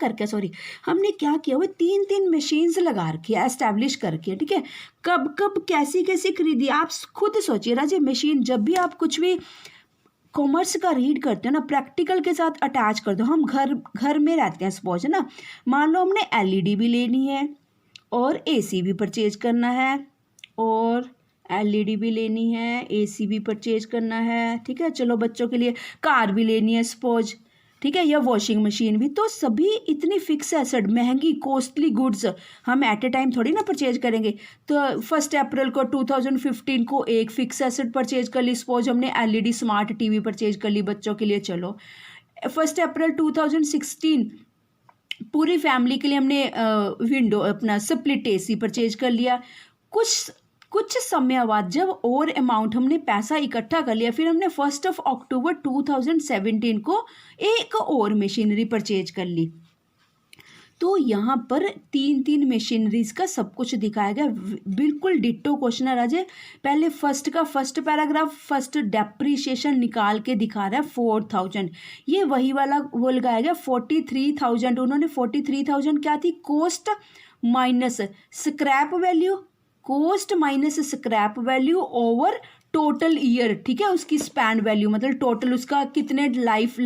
किया वो 3 मशीन्स लगा रखी है, एस्टैब्लिश करके है। ठीक है, कब कैसी खरीदी आप खुद सोचिए राजे। मशीन जब भी आप कुछ भी कॉमर्स का रीड करते हो ना, प्रैक्टिकल के साथ अटैच कर दो। हम घर में रहते हैं सपोज है ना, मान लो हमने एलईडी भी लेनी है और एसी भी परचेज करना है, और एलईडी भी लेनी है, एसी भी परचेज करना है। ठीक है, चलो बच्चों के लिए कार भी लेनी है सपोज, ठीक है, या वॉशिंग मशीन भी। तो सभी इतनी फिक्स एसेट महंगी कॉस्टली गुड्स हम एट ए टाइम थोड़ी ना परचेज करेंगे। तो 1 अप्रैल को 2015 को एक फिक्स एसेट परचेज कर ली, सपोज हमने एलईडी स्मार्ट टीवी परचेज कर ली बच्चों के लिए। चलो 1 अप्रैल 2016 पूरी फैमिली के लिए हमने विंडो अपना स्प्लिट एसी परचेज कर लिया। कुछ समय बाद जब और अमाउंट हमने पैसा इकट्ठा कर लिया, फिर हमने 1 अक्टूबर 2017 को एक और मशीनरी परचेज कर ली। तो यहाँ पर 3 मशीनरीज का सब कुछ दिखाया गया, बिल्कुल डिट्टो क्वेश्चन है राजे। पहले फर्स्ट पैराग्राफ फर्स्ट डेप्रीशिएशन निकाल के दिखा रहा है 4,000, ये वही वाला वो लगाया गया 43,000। उन्होंने 43,000 क्या थी, cost minus scrap value, cost minus scrap value over total year. ठीक है, उसकी स्पैन वैल्यू मतलब टोटल उसका कितने लाइफ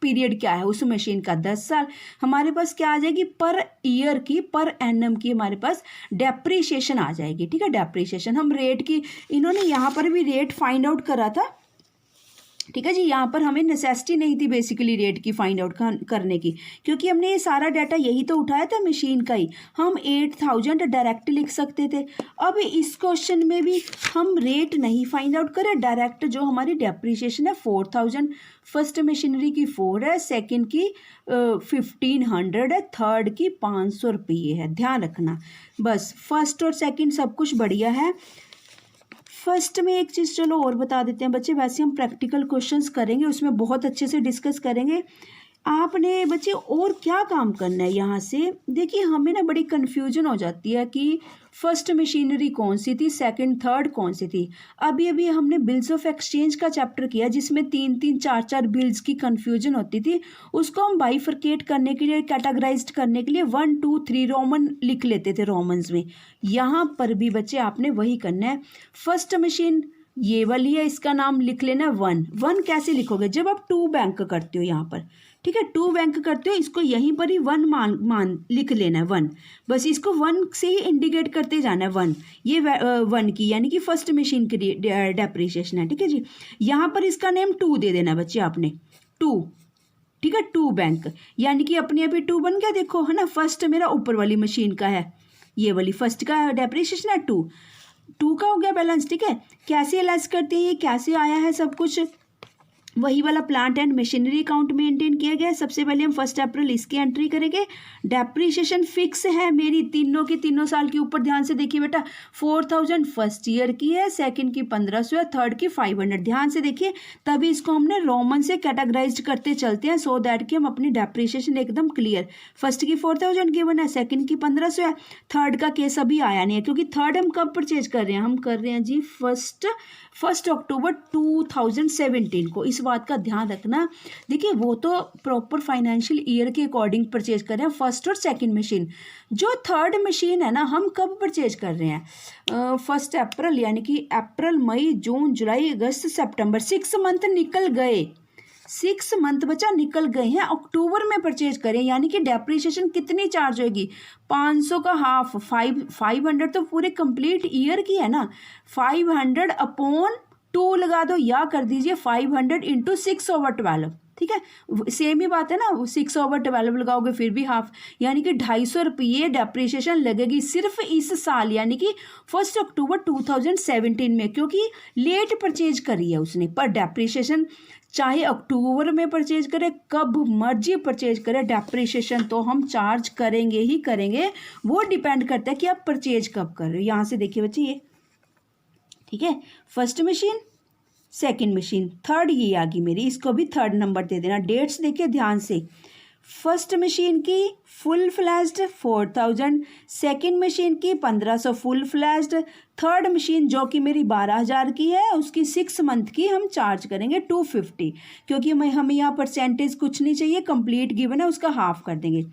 पीरियड क्या है उस मशीन का, 10 साल। हमारे पास क्या आ जाएगी, पर ईयर की पर एनम की हमारे पास डेप्रीशिएशन आ जाएगी। ठीक है, डेप्रीशिएशन हम रेट की, इन्होंने यहाँ पर भी रेट फाइंड आउट करा था। ठीक है जी, यहाँ पर हमें नेसेसिटी नहीं थी बेसिकली रेट की फाइंड आउट करने की, क्योंकि हमने ये सारा डाटा यही तो उठाया था मशीन का ही। हम 8,000 डायरेक्ट लिख सकते थे। अब इस क्वेश्चन में भी हम रेट नहीं फाइंड आउट करें, डायरेक्ट जो हमारी डेप्रीशिएशन है 4,000, फर्स्ट मशीनरी की 4 है, सेकंड की 1,500 है, थर्ड की 500 रुपये है। ध्यान रखना बस, फर्स्ट और सेकंड सब कुछ बढ़िया है। फर्स्ट में एक चीज़ चलो और बता देते हैं बच्चे, वैसे हम प्रैक्टिकल क्वेश्चंस करेंगे उसमें बहुत अच्छे से डिस्कस करेंगे। आपने बच्चे और क्या काम करना है यहाँ से, देखिए हमें ना बड़ी कन्फ्यूजन हो जाती है कि फर्स्ट मशीनरी कौन सी थी, सेकंड थर्ड कौन सी थी। अभी हमने बिल्स ऑफ एक्सचेंज का चैप्टर किया जिसमें 3 4 बिल्स की कन्फ्यूजन होती थी, उसको हम बाइफरकेट करने के लिए, कैटेगराइज्ड करने के लिए 1 2 3 रोमन लिख लेते थे रोमन्स में। यहाँ पर भी बच्चे आपने वही करना है। फर्स्ट मशीन ये वाली है, इसका नाम लिख लेना 1 कैसे लिखोगे, जब आप 2 बैंक करते हो यहाँ पर। ठीक है, 2 बैंक करते हो, इसको यहीं पर ही 1 मान लिख लेना है 1, बस इसको 1 से ही इंडिकेट करते जाना है 1, ये 1 की यानी कि फर्स्ट मशीन की डेप्रीशिएशन है। ठीक है जी, यहाँ पर इसका नेम 2 दे देना बच्चे आपने, 2। ठीक है, 2 बैंक यानी कि अपने अभी 2 बन गया, देखो है ना। फर्स्ट मेरा ऊपर वाली मशीन का है, ये वाली फर्स्ट का डेप्रीशिएशन है 2, टू का हो गया बैलेंस, ठीक है। कैसे लेस करते हैं, ये कैसे आया है सब कुछ, वही वाला plant and machinery account maintain किया गया है। सबसे पहले हम 1 अप्रैल इसकी एंट्री करेंगे। डेप्रिसिएशन फिक्स है मेरी तीनों की तीनों साल के ऊपर, ध्यान से देखिए बेटा। 4000 फर्स्ट ईयर की है, सेकंड की 1500 है, थर्ड की 500। ध्यान से देखिए, तभी इसको हमने रोमन से कैटेगराइज करते चलते हैं सो दैट कि हम अपनी डेप्रिसिएशन एकदम क्लियर। फर्स्ट की 4000 गिवन है, सेकंड की 1500 है, थर्ड का केस अभी आया नहीं है क्योंकि थर्ड हम कब परचेज कर रहे हैं, हम कर रहे हैं जी 1 अक्टूबर 2017 को। इस बात का ध्यान रखना। देखिए वो तो प्रॉपर फाइनेंशियल ईयर के अकॉर्डिंग परचेज कर रहे हैं फर्स्ट और सेकंड मशीन। जो थर्ड मशीन है ना, हम कब परचेज कर रहे हैं, 1 अप्रैल, यानी कि अप्रैल मई जून जुलाई अगस्त सितंबर, 6 मंथ निकल गए, 6 मंथ बच्चा निकल गए हैं। अक्टूबर में परचेज करें, यानी कि डेप्रिसिएशन कितनी चार्ज होगी, 500 का हाफ, 500 तो पूरे कंप्लीट ईयर की है ना, 500 अपॉन 2 लगा दो, या कर दीजिए 500 इंटू 6/12, ठीक है। सेम ही बात है ना, 6/12 लगाओगे फिर भी हाफ, यानी कि 250 रुपये डेप्रिसिएशन लगेगी सिर्फ इस साल, यानी कि 1 अक्टूबर 2017 में, क्योंकि लेट परचेज करी है उसने। पर डेप्रिसिएशन चाहे अक्टूबर में परचेज करे, कब मर्जी परचेज करे, डेप्रिसिएशन तो हम चार्ज करेंगे ही करेंगे। वो डिपेंड करता है कि आप परचेज कब कर रहे हो। यहाँ से देखिए बच्चे ये, ठीक है, first machine, second machine, third ये आ गई मेरी, इसको भी थर्ड नंबर दे देना। डेट्स देखिए ध्यान से, फर्स्ट मशीन की फुल फ्लैश्ड 4000, सेकंड मशीन की 1500 फुल फ्लैश्ड, थर्ड मशीन जो कि मेरी 12000 की है उसकी 6 मंथ की हम चार्ज करेंगे 250, क्योंकि हमें यहाँ परसेंटेज कुछ नहीं चाहिए, कंप्लीट गिवन है, उसका हाफ कर देंगे।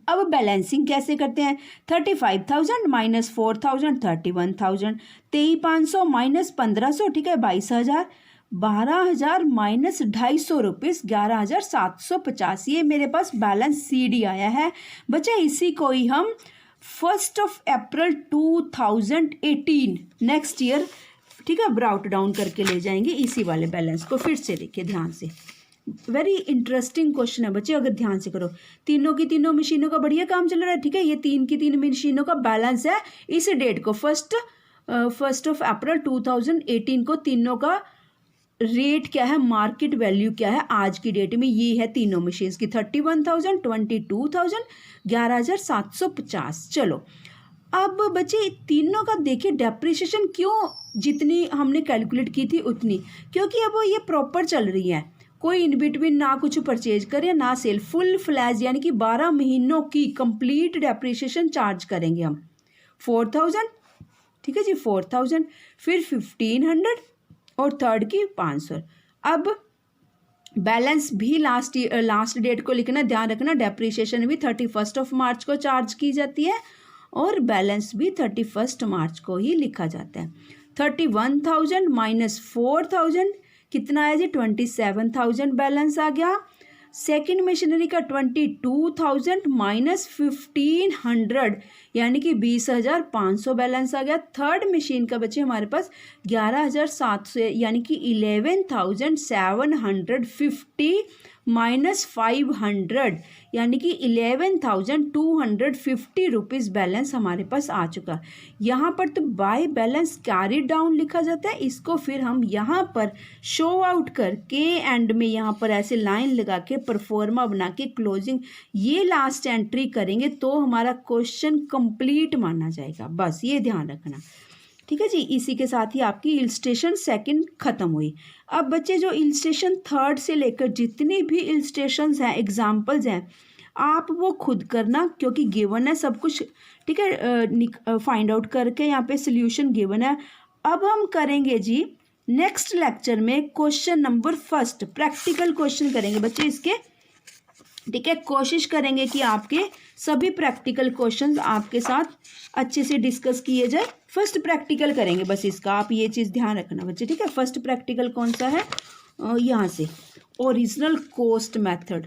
अब बैलेंसिंग कैसे करते हैं, 35,000 माइनस 4,000 31,000, 23,500 माइनस 1500, ठीक है 22,000, 12,000 माइनस 250 रुपीज़ 11,750। ये मेरे पास बैलेंस CD आया है बच्चा। इसी को ही हम 1 अप्रैल 2018 नेक्स्ट ईयर, ठीक है, ब्राउट डाउन करके ले जाएंगे इसी वाले बैलेंस को। फिर से देखिए ध्यान से, वेरी इंटरेस्टिंग क्वेश्चन है बच्चे, अगर ध्यान से करो। तीनों की तीनों मशीनों का बढ़िया काम चल रहा है, ठीक है। ये 3 की 3 मशीनों का बैलेंस है इस डेट को, 1 अप्रैल 2018 को। तीनों का रेट क्या है, मार्केट वैल्यू क्या है आज की डेट में, ये है तीनों मशीन्स की, 31,000, 22,000, 11,750। चलो अब बच्चे तीनों का देखिए डेप्रिसिएशन क्यों, जितनी हमने कैलकुलेट की थी उतनी, क्योंकि अब ये प्रॉपर चल रही है, कोई इन बिटवीन ना कुछ परचेज करे ना सेल, फुल फ्लैश, यानी कि 12 महीनों की कंप्लीट डेप्रिसिएशन चार्ज करेंगे हम। 4,000, ठीक है जी, 4,000, फिर 1,500 और थर्ड की 500। अब बैलेंस भी लास्ट डेट को लिखना, ध्यान रखना, डेप्रिसिएशन भी 31 मार्च को चार्ज की जाती है और बैलेंस भी 31 मार्च को ही लिखा जाता है। 31,000 माइनस 4,000 कितना है जी, 27,000 बैलेंस आ गया। सेकंड मशीनरी का 22,000 माइनस 1,500 यानी कि 20,500 बैलेंस आ गया। थर्ड मशीन का बचे हमारे पास 11,700 यानी कि 11,750 माइनस 500 यानी कि 11,250 रुपीज़ बैलेंस हमारे पास आ चुका। यहाँ पर तो बाय बैलेंस कैरी डाउन लिखा जाता है, इसको फिर हम यहाँ पर शो आउट करके एंड में यहाँ पर ऐसे लाइन लगा के परफॉर्मा बना के क्लोजिंग ये लास्ट एंट्री करेंगे तो हमारा क्वेश्चन कंप्लीट माना जाएगा। बस ये ध्यान रखना, ठीक है जी। इसी के साथ ही आपकी इलस्ट्रेशन सेकंड खत्म हुई। अब बच्चे जो इलस्ट्रेशन थर्ड से लेकर जितनी भी इलस्ट्रेशंस हैं, एग्जांपल्स हैं, आप वो खुद करना क्योंकि गिवन है सब कुछ, ठीक है। फाइंड आउट करके यहाँ पे सोल्यूशन गिवन है। अब हम करेंगे जी नेक्स्ट लेक्चर में question number first, practical question करेंगे बच्चे इसके, ठीक है। कोशिश करेंगे कि आपके सभी प्रैक्टिकल क्वेश्चंस आपके साथ अच्छे से डिस्कस किए जाए। फर्स्ट प्रैक्टिकल करेंगे बस इसका, आप ये चीज़ ध्यान रखना बच्चे, ठीक है। फर्स्ट प्रैक्टिकल कौन सा है, यहाँ से original cost method,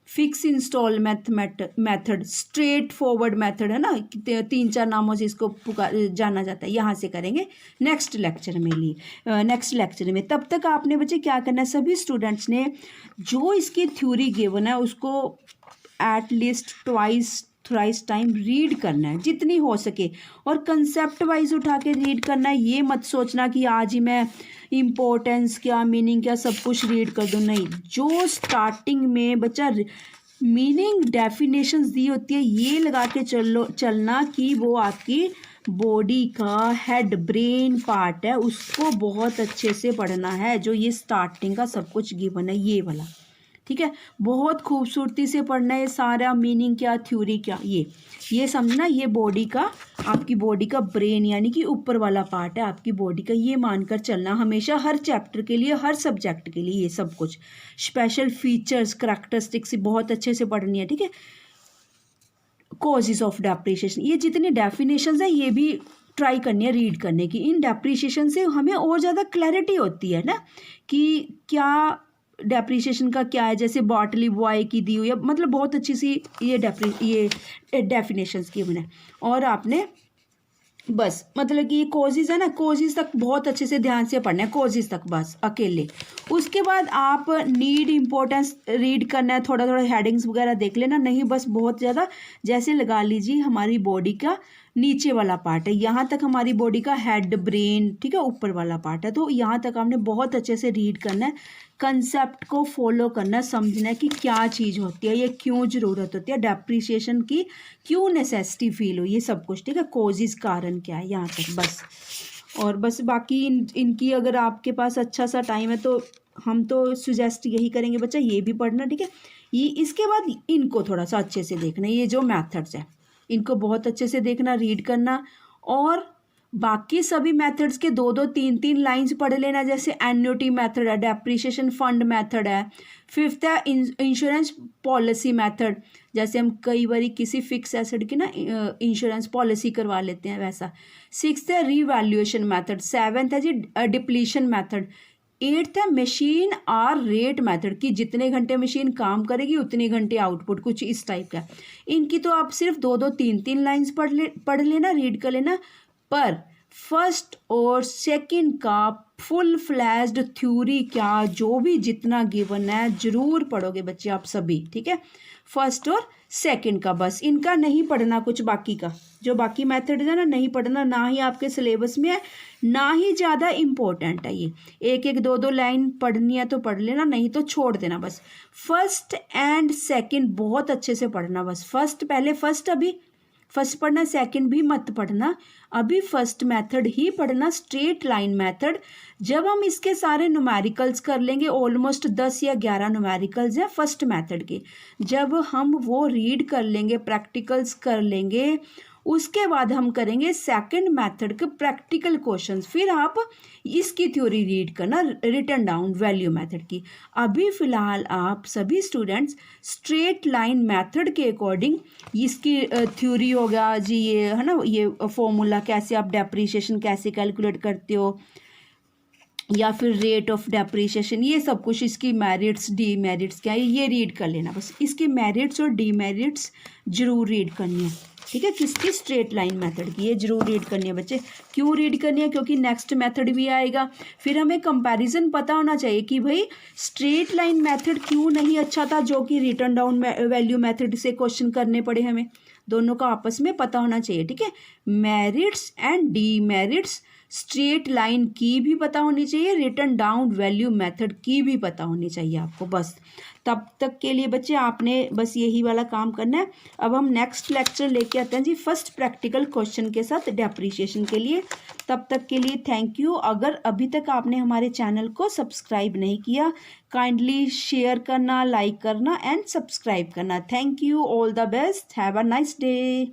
fix install method, straight forward method है ना, 3-4 नामों से इसको जाना जाता है। यहाँ से करेंगे नेक्स्ट लेक्चर में तब तक आपने बच्चे क्या करना है, सभी स्टूडेंट्स ने जो इसकी थ्योरी गिवन है उसको at least twice thrice time read करना है जितनी हो सके, और कंसेप्ट वाइज उठा के रीड करना है। ये मत सोचना कि आज ही मैं इम्पोर्टेंस क्या, मीनिंग क्या, सब कुछ रीड कर दूँ। नहीं, जो स्टार्टिंग में बच्चा मीनिंग डेफिनेशंस दी होती है ये लगा के चलना कि वो आपकी बॉडी का हेड ब्रेन पार्ट है, उसको बहुत अच्छे से पढ़ना है। जो ये स्टार्टिंग का सब कुछ गिवन है ये वाला, ठीक है, बहुत खूबसूरती से पढ़ना है। सारा मीनिंग क्या, थ्योरी क्या, ये समझना। ये बॉडी का, आपकी बॉडी का ब्रेन यानी कि ऊपर वाला पार्ट है आपकी बॉडी का, ये मानकर चलना हमेशा, हर चैप्टर के लिए, हर सब्जेक्ट के लिए। ये सब कुछ स्पेशल फीचर्स, करैक्टरिस्टिक्स बहुत अच्छे से पढ़नी है, ठीक है। कॉजेज ऑफ डेप्रिसिएशन, ये जितनी डेफिनेशंस है ये भी ट्राई करनी है रीड करने की। इन डेप्रिसिएशन से हमें और ज़्यादा क्लैरिटी होती है ना कि क्या डेप्रिसिएशन का क्या है। जैसे बॉटली बॉय की दी हुई है, मतलब बहुत अच्छी सी ये डेफिनेशंस की मैंने, और आपने बस मतलब कि ये कोजिज है ना, कोजिज तक बहुत अच्छे से ध्यान से पढ़ना है, कोजिज तक बस अकेले। उसके बाद आप नीड, इम्पोर्टेंस रीड करना है, थोड़ा थोड़ा हेडिंग्स वगैरह देख लेना, नहीं बस बहुत ज़्यादा। जैसे लगा लीजिए हमारी बॉडी का नीचे वाला पार्ट है, यहाँ तक हमारी बॉडी का हेड ब्रेन, ठीक है, ऊपर वाला पार्ट है, तो यहाँ तक आपने बहुत अच्छे से रीड करना है, कंसेप्ट को फॉलो करना, समझना है कि क्या चीज़ होती है, ये क्यों ज़रूरत होती है डेप्रिसिएशन की, क्यों नेसेसिटी फील हुई, ये सब कुछ, ठीक है, कोजिज कारण क्या है, यहाँ तक बस। और बस बाकी इनकी अगर आपके पास अच्छा सा टाइम है तो हम तो सुजेस्ट यही करेंगे बच्चा ये भी पढ़ना, ठीक है। ये इसके बाद इनको थोड़ा सा अच्छे से देखना, ये जो मैथड्स है इनको बहुत अच्छे से देखना, रीड करना, और बाकी सभी मेथड्स के 2-2 3-3 लाइंस पढ़ लेना। जैसे एन्युटी मेथड है, डेप्रिसिएशन फंड मेथड है, फिफ्थ है इंश्योरेंस पॉलिसी मेथड, जैसे हम कई बार किसी फिक्स एसेट की ना इंश्योरेंस पॉलिसी करवा लेते हैं वैसा। सिक्स्थ है रीवैल्यूएशन मेथड, सेवन्थ है जी डिप्लीशन मेथड, एट्थ है मशीन और रेट मेथड की जितने घंटे मशीन काम करेगी उतने घंटे आउटपुट, कुछ इस टाइप का। इनकी तो आप सिर्फ 2-2 3-3 लाइंस पढ़ लेना, रीड कर लेना, पर फर्स्ट और सेकंड का फुल फ्लैश्ड थ्योरी क्या जो भी जितना गिवन है जरूर पढ़ोगे बच्चे आप सभी, ठीक है, फर्स्ट और सेकंड का। बस इनका नहीं पढ़ना कुछ, बाकी का जो बाकी मेथड है ना नहीं पढ़ना, ना ही आपके सिलेबस में है, ना ही ज़्यादा इम्पोर्टेंट है। ये एक एक 2-2 लाइन पढ़नी है तो पढ़ लेना, नहीं तो छोड़ देना। बस फर्स्ट एंड सेकंड बहुत अच्छे से पढ़ना, बस फर्स्ट पहले, फर्स्ट अभी फर्स्ट पढ़ना, सेकंड भी मत पढ़ना, अभी फर्स्ट मेथड ही पढ़ना, स्ट्रेट लाइन मेथड। जब हम इसके सारे न्यूमेरिकल्स कर लेंगे, ऑलमोस्ट 10 या 11 न्यूमेरिकल्स हैं फर्स्ट मेथड के, जब हम वो रीड कर लेंगे, प्रैक्टिकल्स कर लेंगे, उसके बाद हम करेंगे सेकंड मेथड के प्रैक्टिकल क्वेश्चंस, फिर आप इसकी थ्योरी रीड करना, रिटन डाउन वैल्यू मेथड की। अभी फ़िलहाल आप सभी स्टूडेंट्स स्ट्रेट लाइन मेथड के अकॉर्डिंग इसकी थ्योरी होगा जी, ये है ना, ये फॉर्मूला कैसे आप डेप्रिसिएशन कैसे कैलकुलेट करते हो, या फिर रेट ऑफ डेप्रिसिएशन, ये सब कुछ, इसकी मेरिट्स डीमेरिट्स क्या है ये रीड कर लेना। बस इसके मेरिट्स और डीमेरिट्स जरूर रीड करनी है, ठीक है, किसकी, स्ट्रेट लाइन मेथड की, ये जरूर रीड करनी है बच्चे। क्यों रीड करनी है, क्योंकि नेक्स्ट मेथड भी आएगा, फिर हमें कंपैरिजन पता होना चाहिए कि भाई स्ट्रेट लाइन मेथड क्यों नहीं अच्छा था जो कि रिटर्न डाउन वैल्यू मेथड से क्वेश्चन करने पड़े हमें, दोनों का आपस में पता होना चाहिए, ठीक है। Merits and demerits straight line की भी पता होनी चाहिए, रिटर्न डाउन वैल्यू मेथड की भी पता होनी चाहिए आपको। बस तब तक के लिए बच्चे आपने बस यही वाला काम करना है। अब हम नेक्स्ट लेक्चर लेके आते हैं जी फर्स्ट प्रैक्टिकल क्वेश्चन के साथ डेप्रिसिएशन के लिए। तब तक के लिए थैंक यू। अगर अभी तक आपने हमारे चैनल को सब्सक्राइब नहीं किया, काइंडली शेयर करना, लाइक करना एंड सब्सक्राइब करना। Thank you, all the best, have a nice day.